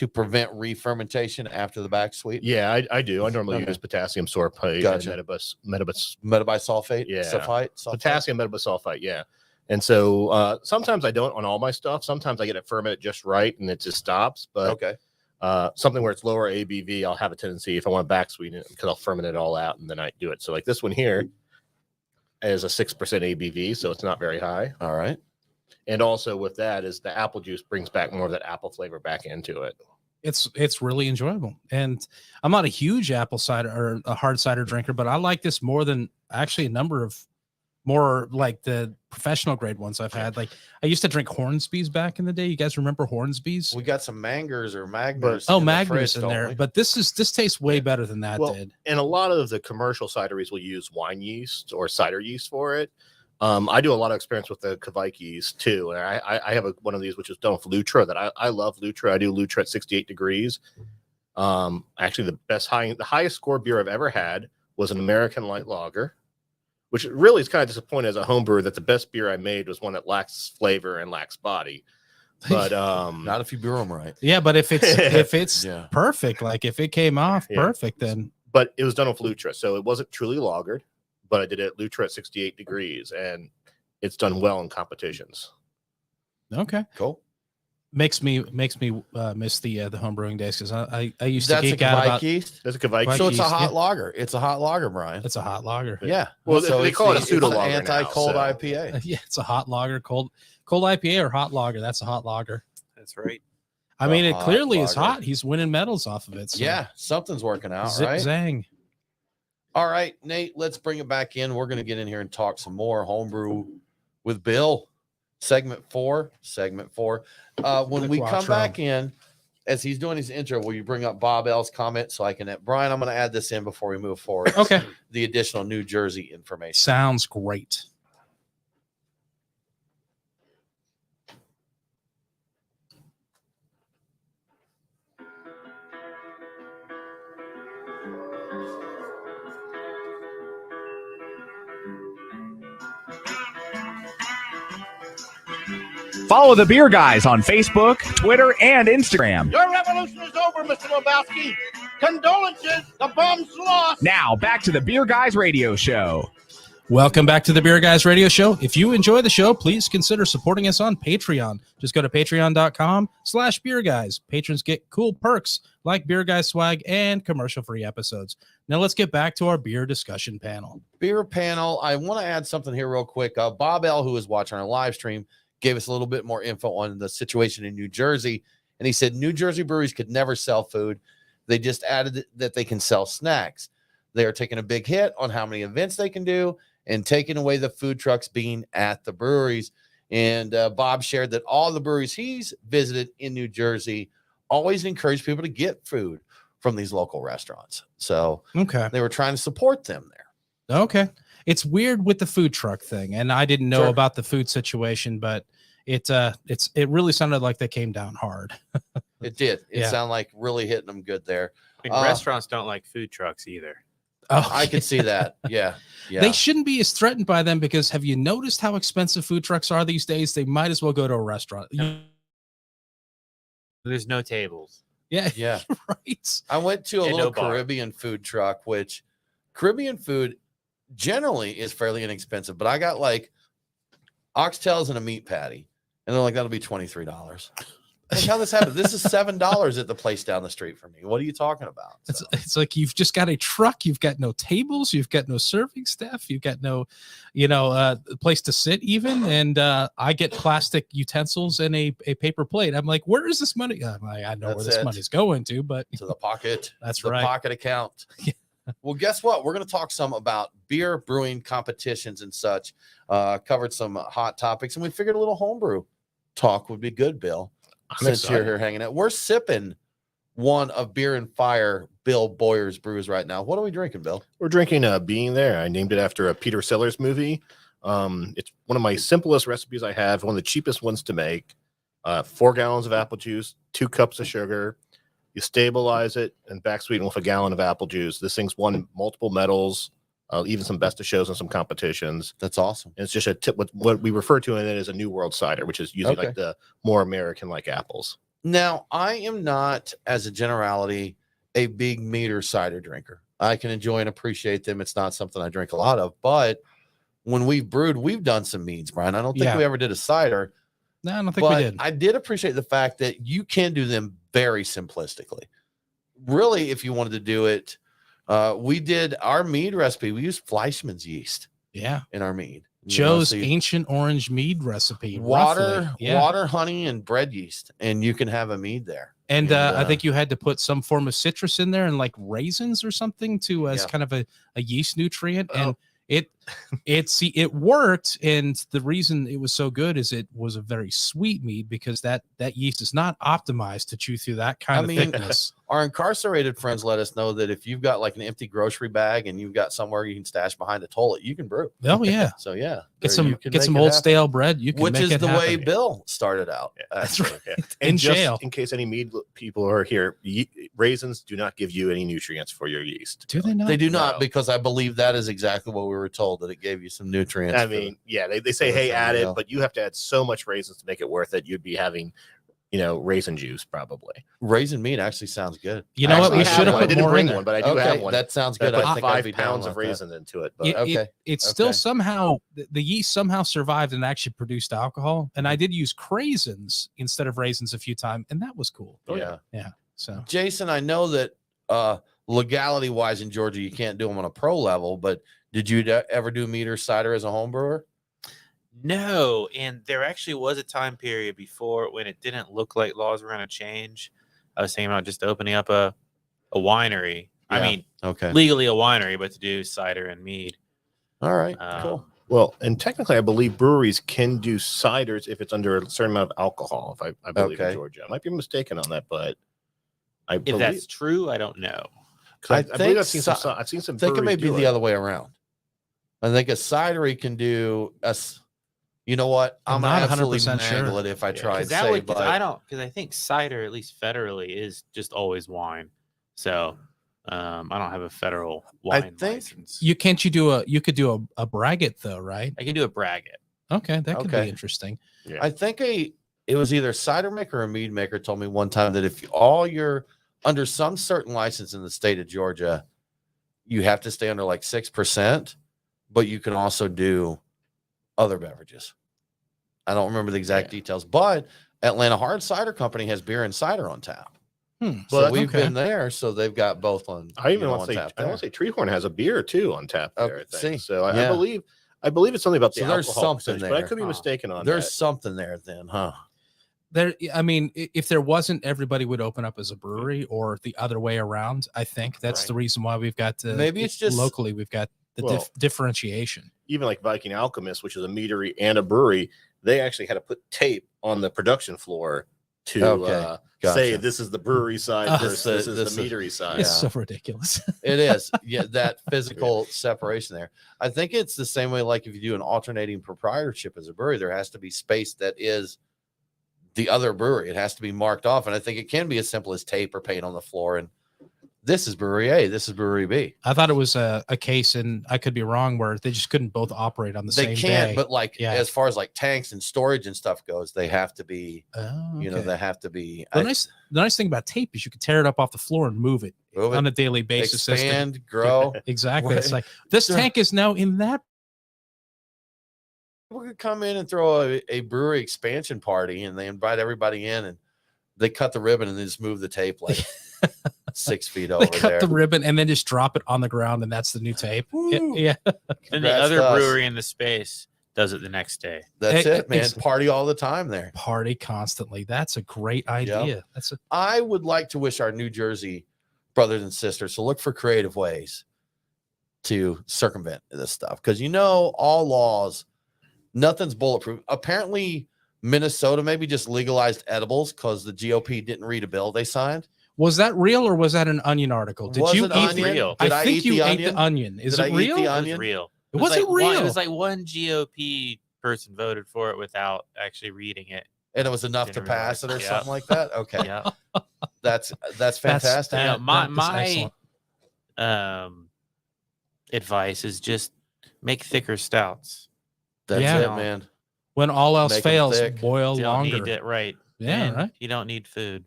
prevent re-fermentation after the back sweet? Yeah, I do. I normally Okay. use potassium sorbate Gotcha. and metabisulfite. Metabisulfate? Yeah. Sulfite? Potassium metabisulfite, yeah. And so sometimes I don't on all my stuff. Sometimes I get it fermented just right and it just stops. But Okay. something where it's lower ABV, I'll have a tendency if I want to back sweeten it because I'll ferment it all out and then I do it. So like this one here is a 6% ABV, so it's not very high. All right. And also with that is the apple juice brings back more of that apple flavor back into it. It's really enjoyable. And I'm not a huge apple cider or a hard cider drinker, but I like this more than actually a number of more like the professional grade ones I've had. Like I used to drink Hornsby's back in the day. You guys remember Hornsby's? We got some Mangers or Magners. Oh, in the Magners fridge, in don't there. we? But this tastes way better than that Well, did. And a lot of the commercial cideries will use wine yeast or cider yeast for it. I do a lot of experience with the Kvike yeast too. And I have one of these, which is done with Lutra that I love Lutra. I do Lutra at 68 degrees. Actually the highest score beer I've ever had was an American light lager, which really is kind of disappointing as a home brewer that the best beer I made was one that lacks flavor and lacks body. But Not if you brew them right. Yeah, but if it's Yeah. perfect, like if it came off Yeah. perfect, then but it was done with Lutra, so it wasn't truly lagered, but I did it at Lutra at 68 degrees, and it's done well in competitions. okay. Cool. Makes me miss the home brewing days because I used to That's a geek out Kvike about yeast. There's a Kvike. So it's a yeast, hot yeah. lager. It's a hot lager, Brian. it's a hot lager. Yeah. Well, they it's call it a the- pseudo it's an lager now, anti-cold so- IPA. Yeah, it's a hot lager, cold IPA or hot lager. That's a hot lager. That's right. I A mean, it hot clearly is lager. hot. He's winning medals off of it. So. Yeah, something's working out, Zip right? zang. All right, Nate, let's bring it back in. We're going to get in here and talk some more homebrew with Bill. Segment four. When we come Quattro. back in, as he's doing his intro, will you bring up Bob L's comment so I can? Brian, I'm going to add this in before we move forward. Okay. The additional New Jersey information. Sounds great. Follow the Beer Guys on Facebook, Twitter, and Instagram. Your revolution is over, Mr. Lebowski. Condolences, the bomb's lost. Now, back to the Beer Guys radio show. Welcome back to the Beer Guys Radio Show. If you enjoy the show, please consider supporting us on Patreon. Just go to patreon.com/Beer Guys. Patrons get cool perks like Beer Guys swag and commercial-free episodes. Now let's get back to our beer discussion panel. Beer panel. I want to add something here real quick. Bob L, who was watching our live stream, gave us a little bit more info on the situation in New Jersey. And he said New Jersey breweries could never sell food. They just added that they can sell snacks. They are taking a big hit on how many events they can do and taking away the food trucks being at the breweries. And Bob shared that all the breweries he's visited in New Jersey always encourage people to get food from these local restaurants. So Okay. they were trying to support them there. Okay. It's weird with the food truck thing, and I didn't know Sure. about the food situation, but it really sounded like they came down hard. It did. It Yeah. sounded like really hitting them good there. And restaurants don't like food trucks either. Oh, I could see that. Yeah. Yeah. They shouldn't be as threatened by them because have you noticed how expensive food trucks are these days? They might as well go to a restaurant. There's no tables. Yeah. Yeah. Right. I went to a And little no bar. Caribbean food truck, which Caribbean food generally is fairly inexpensive, but I got like oxtails and a meat patty, and they're like, that'll be $23. Like, how this happened? This is $7 at the place down the street for me. What are you talking about? So, It's like you've just got a truck, you've got no tables, you've got no serving staff, you've got no, place to sit even, and I get plastic utensils and a paper plate. I'm like, where is this money? I'm like, I know where That's this it. money's going to, but to the pocket. That's the right. pocket account. Well, guess what? We're going to talk some about beer brewing competitions and such. Covered some hot topics, and we figured a little homebrew talk would be good, Bill. I'm Since you're excited. here hanging out, we're sipping one of Beer and Fire Bill Boyer's brews right now. What are we drinking, Bill? We're drinking Being There. I named it after a Peter Sellers movie. It's one of my simplest recipes I have, one of the cheapest ones to make. 4 gallons of apple juice, 2 cups of sugar. You stabilize it and back sweeten with a gallon of apple juice. This thing's won multiple medals, even some best of shows and some competitions. That's awesome. And it's just a tip. What we refer to in it as a New World cider, which is usually Okay. like the more American-like apples. Now, I am not, as a generality, a big meter cider drinker. I can enjoy and appreciate them. It's not something I drink a lot of, but when we've brewed, we've done some meads, Brian. I don't think Yeah. we ever did a cider. no, I don't think But we did. I did appreciate the fact that you can do them very simplistically. Really, if you wanted to do it, we did our mead recipe. We used Fleischmann's yeast Yeah. in our mead. Joe's so you- ancient orange mead recipe. water, roughly. Yeah. water, honey, and bread yeast, and you can have a mead there. And And, I think you had to put some form of citrus in there and like raisins or something to as Yeah. kind of a yeast nutrient. Oh. And it worked. And the reason it was so good is it was a very sweet mead because that yeast is not optimized to chew through that kind I of mean, thickness. Our incarcerated friends let us know that if you've got like an empty grocery bag and you've got somewhere you can stash behind a toilet, you can brew. Oh yeah. So yeah, Get there you some can get some make it old happen. stale bread. You can Which make is it the way happen. Bill started out. That's actually. right. Yeah. In And just jail. in case any mead people are here, raisins do not give you any nutrients for your yeast. Do they not? They do not, No. because I believe that is exactly what we were told, that it gave you some nutrients. I for the- mean, yeah, they say, for the hey, thing, add it, yeah. but you have to add so much raisins to make it worth it. You'd be having, raisin juice probably. raisin meat actually sounds good. You know what? Actually, We I have should have one. I put didn't more bring in there. one, but I do Okay, have one. that sounds I good. put I think I'd 5 be down pounds of with that. raisin into it. But It still Okay. somehow the yeast somehow survived and actually produced alcohol. And I did use craisins instead of raisins a few times, and that was cool. Oh, yeah. So Jason, I know that legality wise in Georgia, you can't do them on a pro level, but did you ever do mead or cider as a home brewer? No, and there actually was a time period before when it didn't look like laws were going to change. I was thinking about just opening up a winery. I Yeah. mean, Okay. legally a winery, but to do cider and mead. All right. Um, Cool. Well, and technically, I believe breweries can do ciders if it's under a certain amount of alcohol. If I believe in Okay. Georgia, I might be mistaken on that, but I If believe that's true, I don't know. 'cause I think believe I've seen so- some. I've seen some. I think it may breweries be do the other way around. I think a cidery can do you know what? I'm I'm not not 100% 100% sure. mangle it if I Yeah, try and Because that say, would, but because I think cider, at least federally, is just always wine. So I don't have a federal wine think license. You could do a braggot though, right? I can do a braggot. Okay, that could Okay. be interesting. Yeah. I think it was either a cider maker or a mead maker told me one time that if all you're under some certain license in the state of Georgia, you have to stay under like 6%, but you can also do other beverages. I don't remember the exact details, but Atlanta Hard Cider Company has beer and cider on tap. Hmm. So Well, we've okay. been there, so they've got both on. I even you know, want to on say. tap I there. want to say Treehorn has a beer too on tap there. I think. See, So I yeah. believe it's something about the So there's alcohol something percentage, but I there. could be Huh. mistaken on There's that. something there then, huh? There, I mean, if there wasn't, everybody would open up as a brewery, or the other way around. I think that's the reason why we've got Maybe it's just- locally we've got the Well, differentiation. Even like Viking Alchemist, which is a meadery and a brewery, they actually had to put tape on the production floor to Okay, say gotcha. this is the brewery side Oh. versus This this is is- the meadery side. It's yeah. so ridiculous. It is. Yeah, that physical separation there. I think it's the same way, like if you do an alternating proprietorship as a brewery, there has to be space that is the other brewery. It has to be marked off. And I think it can be as simple as tape or paint on the floor. And this is Brewery A, this is Brewery B. I thought it was a case, and I could be wrong, where they just couldn't both operate on the They same can't, day. but like Yeah. as far as like tanks and storage and stuff goes, they have to be, Oh, you know, okay. they have to be the nice thing about tape is you can tear it up off the floor and move it Move it, on a daily basis. As to- expand, grow. exactly. It's Right. like this Sure. tank is now in that. We could come in and throw a brewery expansion party, and they invite everybody in, and they cut the ribbon and they just move the tape like 6 feet over They cut there. the ribbon and then just drop it on the ground, and that's the new tape. Woo. Yeah. Then the Congrats other to us. brewery in the space does it the next day. That's Eh, it, man. ex- Party all the time there. Party constantly. That's a great idea. That's a I would like to wish our New Jersey brothers and sisters to look for creative ways to circumvent this stuff, because all laws, nothing's bulletproof. Apparently, Minnesota maybe just legalized edibles because the GOP didn't read a bill they signed. Was that real, or was that an Onion article? Did Was you it eat onion? real? Did I I think eat you the ate onion? the onion. Is Did I it eat real? the It onion? was real. Was it real? It was like one GOP person voted for it without actually reading it. And it was enough to Didn't pass it or realize. Yeah. something like that. Okay, Yeah. that's fantastic. You know, that is my excellent. advice is just make thicker stouts. That's Yeah. it, man. When all else Make 'em fails, thick. boil You don't longer. need it right. Yeah, And right. You don't need food.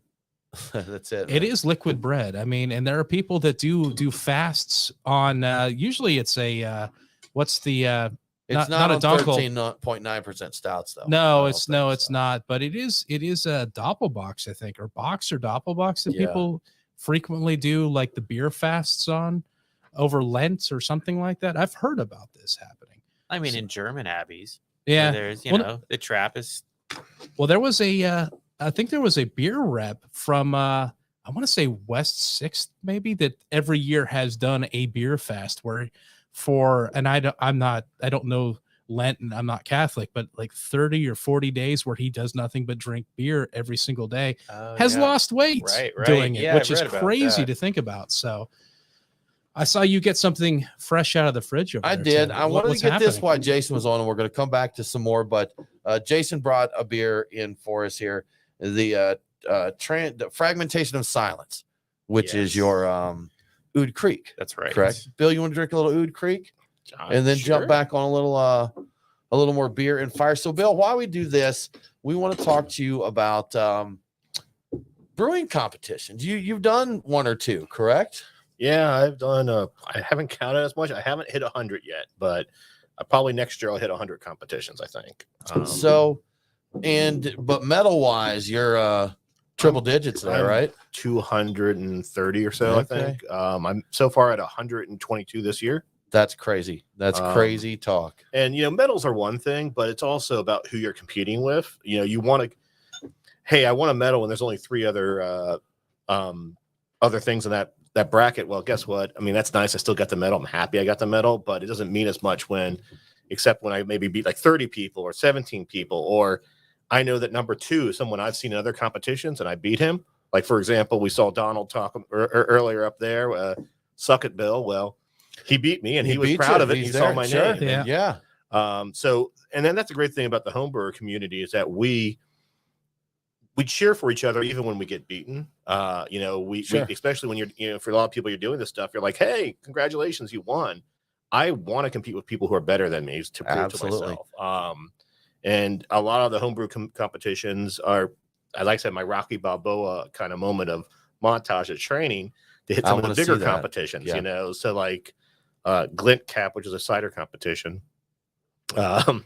That's it. It man. is liquid bread. I mean, and there are people that do fasts on. Usually, it's a what's the It's not not a on dunkel. 13.9% stouts though. I No, don't it's think so. not. But it is a doppelbox, I think, or box or doppelbox that Yeah. people frequently do, like the beer fasts on over Lent or something like that. I've heard about this happening. I mean, in German abbeys, Yeah. there's Well, the Trappist. Well, there was I think there was a beer rep from I want to say West 6th maybe, that every year has done a beer fast where and I don't know Lent, and I'm not Catholic, but like 30 or 40 days where he does nothing but drink beer every single day, has lost weight Right, doing it, yeah, which I is read about crazy that. to think about. So I saw you get something fresh out of the fridge over I there, did. Tim. I wanted What's to get this happening? while Jason was on, and we're going to come back to some more. But Jason brought a beer in for us here. The Fragmentation of Silence, which is Yes. your Oud Creek. That's right. Correct. Bill, you want to drink a little Oud Creek? And then jump back on a little more beer and fire. So, Bill, while we do this, we want to talk to you about brewing competitions. You've done one or two, correct? Yeah, I've done. I haven't counted as much. I haven't hit 100 yet, but probably next year I'll hit 100 competitions. I think. But metal wise, you're triple digits there, I'm right? 230 or so. Okay. I think. I'm so far at 122 this year. That's crazy. That's crazy talk. And medals are one thing, but it's also about who you're competing with. You want to. Hey, I want a medal, and there's only 3 other things in that bracket. Well, guess what? I mean, that's nice. I still got the medal. I'm happy I got the medal, but it doesn't mean as much when except when I maybe beat like 30 people or 17 people, or I know that number 2 is someone I've seen in other competitions and I beat him. Like, for example, we saw Donald talk earlier up there, Suck It Bill. Well, he beat me and he was proud of it. He saw my name. Yeah. So, and then that's the great thing about the homebrewer community is that we cheer for each other even when we get beaten. We especially when you're, for a lot of people, you're doing this stuff, you're like, hey, congratulations, you won. I want to compete with people who are better than me to prove to myself. And a lot of the homebrew competitions are, as I said, my Rocky Balboa kind of moment of montage of training to hit some of the bigger competitions, So like Glint Cap, which is a cider competition. I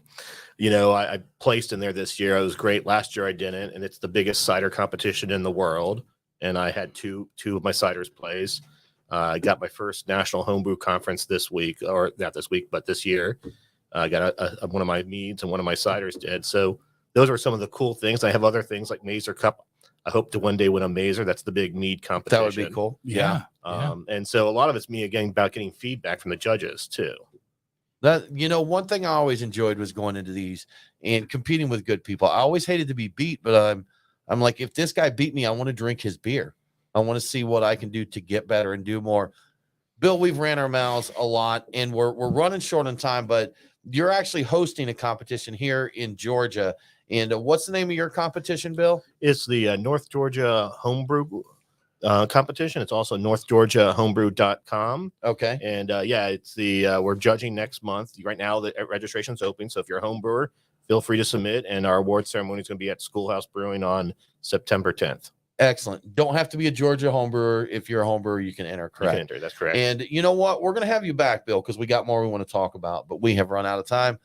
placed in there this year. It was great. Last year I didn't, and it's the biggest cider competition in the world. And I had two of my ciders place. I got my first national homebrew conference this week, or not this week, but this year. I got one of my meads and one of my ciders did. So those are some of the cool things. I have other things like Mazer Cup. I hope to one day win a Mazer. That's the big mead competition. That would be cool. Yeah. And so a lot of it's me again about getting feedback from the judges too. That, one thing I always enjoyed was going into these and competing with good people. I always hated to be beat, but I'm like, if this guy beat me, I want to drink his beer. I want to see what I can do to get better and do more. Bill, we've ran our mouths a lot and we're running short on time, but you're actually hosting a competition here in Georgia. And what's the name of your competition, Bill? It's the North Georgia Homebrew competition. It's also northgeorgiahomebrew.com. Okay. And it's we're judging next month. Right now the registration's open. So if you're a home brewer, feel free to submit. And our award ceremony is going to be at Schoolhouse Brewing on September 10th. Excellent. Don't have to be a Georgia home brewer. If you're a home brewer, you can enter. Correct. You can enter. That's correct. And you know what? We're going to have you back, Bill, because we got more we want to talk about, but we have run out of time.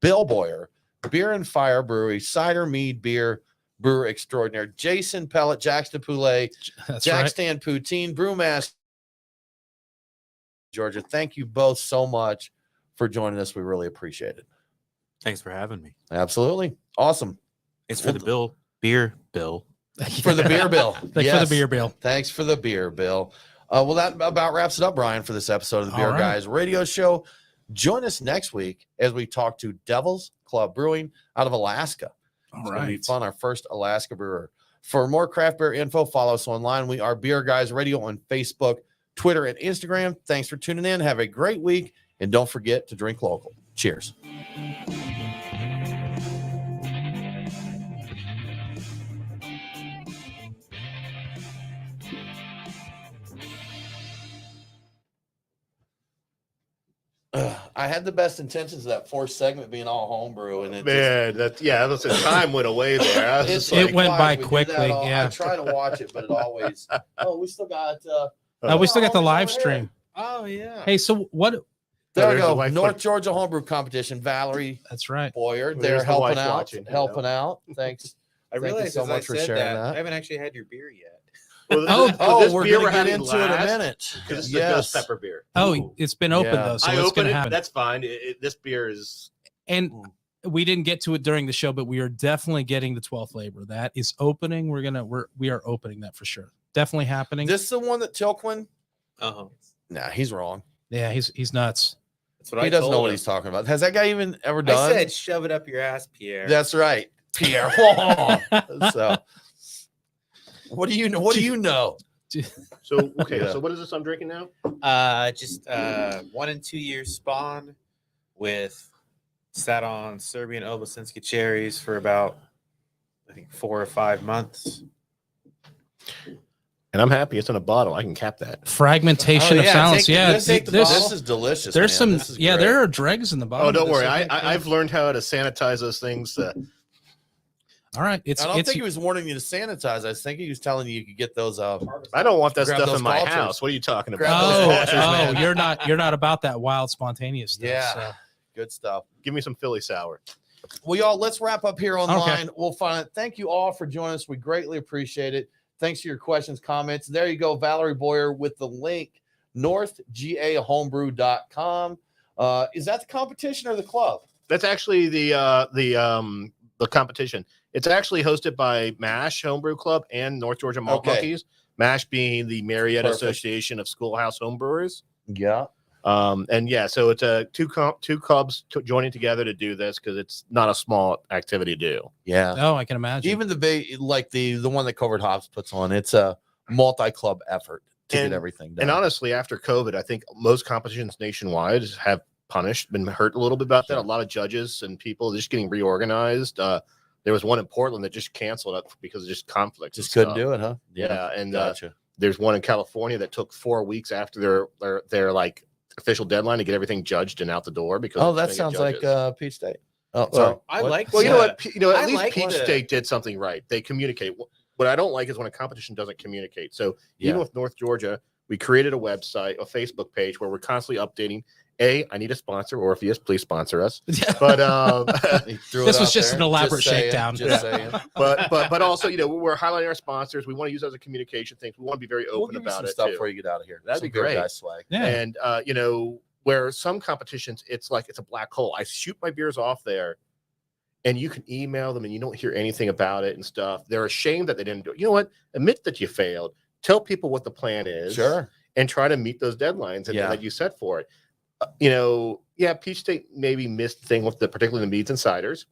Bill Boyer, Beer and Fire Brewery, cider, mead, beer, brewer extraordinaire. Jason Pellett, Jackson Poulet, Jackson Poutine, brewmaster, Georgia. Thank you both so much for joining us. We really appreciate it. Thanks for having me. Absolutely. Awesome. It's for the beer bill. For the beer bill. Thanks for the beer bill. Thanks for the beer bill. Well, that about wraps it up, Brian, for this episode of the Beer Guys Radio Show. Join us next week as we talk to Devil's Club Brewing out of Alaska. It's going to be fun. Our first Alaska brewer. For more craft beer info, follow us online. We are Beer Guys Radio on Facebook, Twitter, and Instagram. Thanks for tuning in. Have a great week. And don't forget to drink local. Cheers. I had the best intentions of that fourth segment being all homebrew, and time went away there. It went by quickly. Yeah, I try to watch it, but it always. We still got. We still got the live stream. Oh yeah. Hey, so what? There we go. North Georgia homebrew competition. Valerie. That's right. Boyer, they're helping out. Out. Thanks. I realized so much for sharing that. I haven't actually had your beer yet. Well, we're going to get into it in a minute. Because it's the ghost pepper beer. Oh, it's been open though, so it's going to happen. That's fine. This beer is. And we didn't get to it during the show, but we are definitely getting the 12th flavor. That is opening. We are opening that for sure. Definitely happening. This is the one that Tilquin. Nah, he's wrong. Yeah, he's nuts. That's what he doesn't know what he's talking about. Has that guy even ever done? I said, shove it up your ass, Pierre. That's right, Pierre. So. What do you know? So so what is this I'm drinking now? Just 1 and 2 years spawn with sat on Serbian Obosinski cherries for about I think 4 or 5 months. And I'm happy it's in a bottle. I can cap that. Fragmentation of silence. This is delicious. There's man. There are dregs in the bottle. Oh, don't worry. I've learned how to sanitize those things. All right. I don't think he was warning you to sanitize. I think he was telling you could get those. I don't want that stuff in my house. What are you talking about? You're not about that wild, spontaneous stuff. Yeah, so. Good stuff. Give me some Philly sour. Well, y'all, let's wrap up here online. Okay. We'll find it. Thank you all for joining us. We greatly appreciate it. Thanks for your questions, comments. There you go, Valerie Boyer with the link, northgahomebrew.com. Is that the competition or the club? That's actually the competition. It's actually hosted by MASH Homebrew Club and North Georgia Malt Monkeys. MASH being the Marietta Association of Schoolhouse Homebrewers. Yeah. And yeah, so it's two clubs joining together to do this because it's not a small activity to do. Yeah. Oh, I can imagine. Even the big, like the one that Covered Hops puts on, it's a multi-club effort to get everything done. And honestly, after COVID, I think most competitions nationwide have been hurt a little bit about that. A lot of judges and people just getting reorganized. There was one in Portland that just canceled it because of just conflict. Just couldn't do it, huh? Yeah, and gotcha. There's one in California that took 4 weeks after their like official deadline to get everything judged and out the door because that sounds like Peach State. Oh, Well, sorry. I What? like. Well, you know what? I At least like Peach the- State did something right. They communicate. What I don't like is when a competition doesn't communicate. So even Yeah. with North Georgia, we created a website, a Facebook page where we're constantly updating. I need a sponsor. Orpheus, please sponsor us. But He threw it This was out just there. an elaborate saying, shakedown. Just saying. but also, we're highlighting our sponsors. We want to use it as a communication thing. We want to be very We'll open give you about some it stuff too. before you get out of here. That'd Some be great. great. Guys, swag. Yeah. And where some competitions, it's like it's a black hole. I shoot my beers off there, and you can email them, and you don't hear anything about it and stuff. They're ashamed that they didn't do it. You know what? Admit that you failed. Tell people what the plan is. Sure. And try to meet those deadlines that you set for it. Peach State maybe missed the thing with particularly the meads and ciders.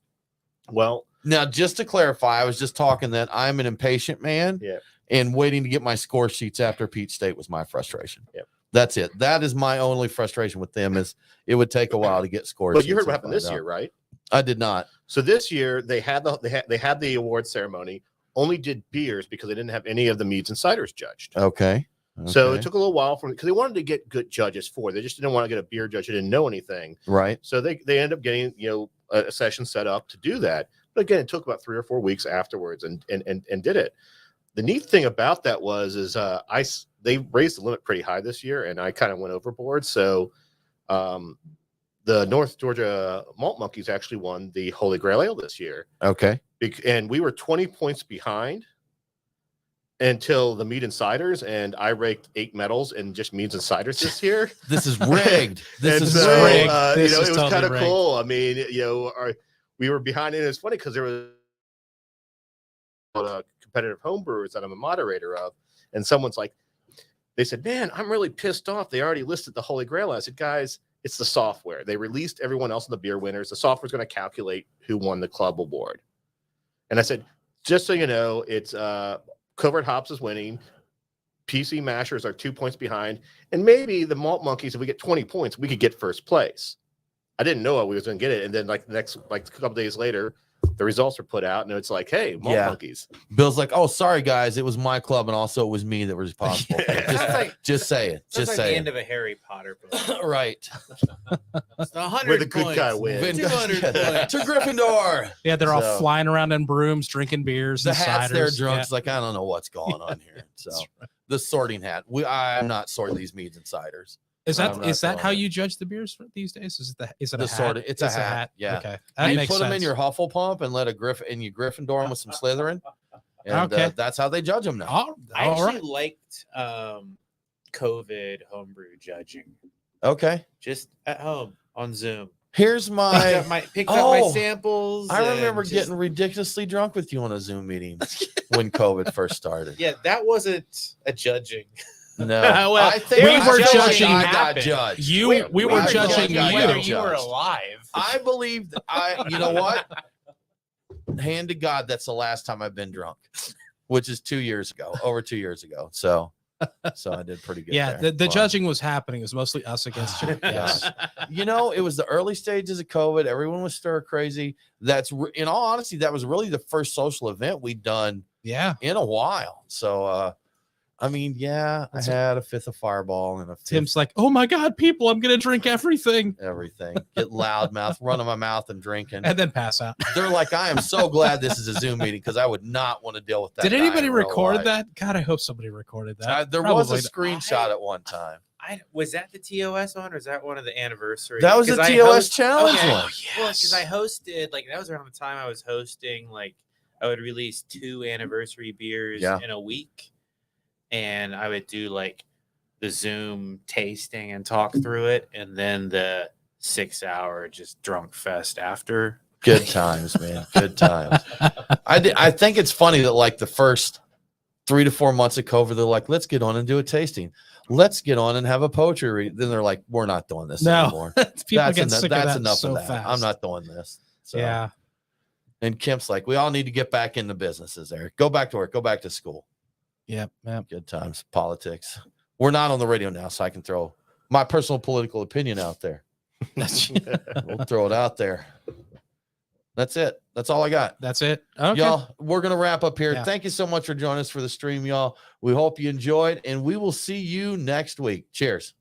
Well, Now, just to clarify, I was just talking that I'm an impatient man. Yeah. And waiting to get my score sheets after Peach State was my frustration. Yep. That's it. That is my only frustration with them is it would take a while to get scores. but you heard what happened this year, right? I did not. So this year they had the award ceremony. Only did beers because they didn't have any of the meads and ciders judged. Okay. So it took a little while because they wanted to get good judges They just didn't want to get a beer judge who didn't know anything. Right. So they ended up getting a session set up to do that. But again, it took about 3 or 4 weeks afterwards and did it. The neat thing about that they raised the limit pretty high this year, and I kind of went overboard. So the North Georgia Malt Monkeys actually won the Holy Grail Ale this year. Okay. And we were 20 points behind until the mead and ciders, and I raked 8 medals in just meads and ciders this year. This is rigged. This And is so, rigged. This it is was totally kind of rigged. cool. I mean, we were behind it. It's funny because there was competitive homebrewers that I'm a moderator of, and someone's like, they said, "Man, I'm really pissed off. They already listed the Holy Grail." I said, "Guys, it's the software. They released everyone else in the beer winners. The software's going to calculate who won the club award." And I said, "Just so you know, it's Covered Hops is winning. PC Mashers are 2 points behind, and maybe the Malt Monkeys, if we get 20 points, we could get first place." I didn't know we was going to get it, and then a couple days later, the results were put out, and it's like, "Hey, Malt Monkeys." Bill's like, "Oh, sorry guys, it was my club, and also it was me that was responsible." Just say it. Sounds Just like say the it. end of a Harry Potter book. Right. It's 100 Where the good points. guy wins. 200 points. To Gryffindor. Yeah, they're all So- flying around in brooms, drinking beers. The and hat's ciders. there drunk. Yeah. It's like, I don't know what's going on here. So the sorting hat. I'm not sorting these meads and ciders. Is I'm not that how doing it. you judge the beers these days? Is it The a hat? sort of- it's a hat, yeah. Okay. That You makes put them in sense. your Huffle Pump and let you Gryffindor them with some Slytherin. And Okay. that's how they judge them now. I All actually right. liked COVID homebrew judging Okay. just at home on Zoom. Here's my. Picked up my Oh, samples. I and remember just- getting ridiculously drunk with you on a Zoom meeting when COVID first started. Yeah, that wasn't a judging. No, Well, I think we I were feel like judging I got happened. judged. We were I feel judging like I you. got whether you were judged. alive. I believe you know what? Hand to God, that's the last time I've been drunk, which is 2 years ago, over 2 years ago. So I did pretty good. Yeah, there. the Well, judging was happening. It was mostly us against you. Yes. you know, it was the early stages of COVID. Everyone was stir crazy. In all honesty, that was really the first social event we'd done Yeah. in a while. So, I mean, yeah, I had a fifth of Fireball and a fifth Tim's like, "Oh my God, people, I'm gonna drink everything," everything. Get loud mouth, run on my mouth and drinking. and then pass out. They're like, I am so glad this is a Zoom meeting because I would not want to deal with that. Did guy anybody in real record life. that? God, I hope somebody recorded that. There was a Probably screenshot at one time. Was that the TOS one or is that one of the anniversary? That was the 'Cause I TOS challenge okay. one. Well, because I hosted, like, that was around the time I was hosting, like, I would release 2 anniversary beers in a week. And I would do, like, the Zoom tasting and talk through it. And then the 6-hour just drunk fest after. Good times, man. Good times. I think it's funny that like the first 3 to 4 months of COVID, they're like, let's get on and do a tasting. let's get on and have a poetry read. Then they're like, we're not doing this No, anymore. people get That's sick of that enough so of that. fast. I'm not doing this. So, Yeah. And Kemp's like, we all need to get back into businesses there. Go back to work. Go back to school. Yep. Yep. Good times. Politics. We're not on the radio now, so I can throw my personal political opinion out there. We'll throw it out there. That's it. That's all I got. That's it. Okay. Y'all, we're going to wrap up here. Yeah. Thank you so much for joining us for the stream, y'all. We hope you enjoyed, and we will see you next week. Cheers.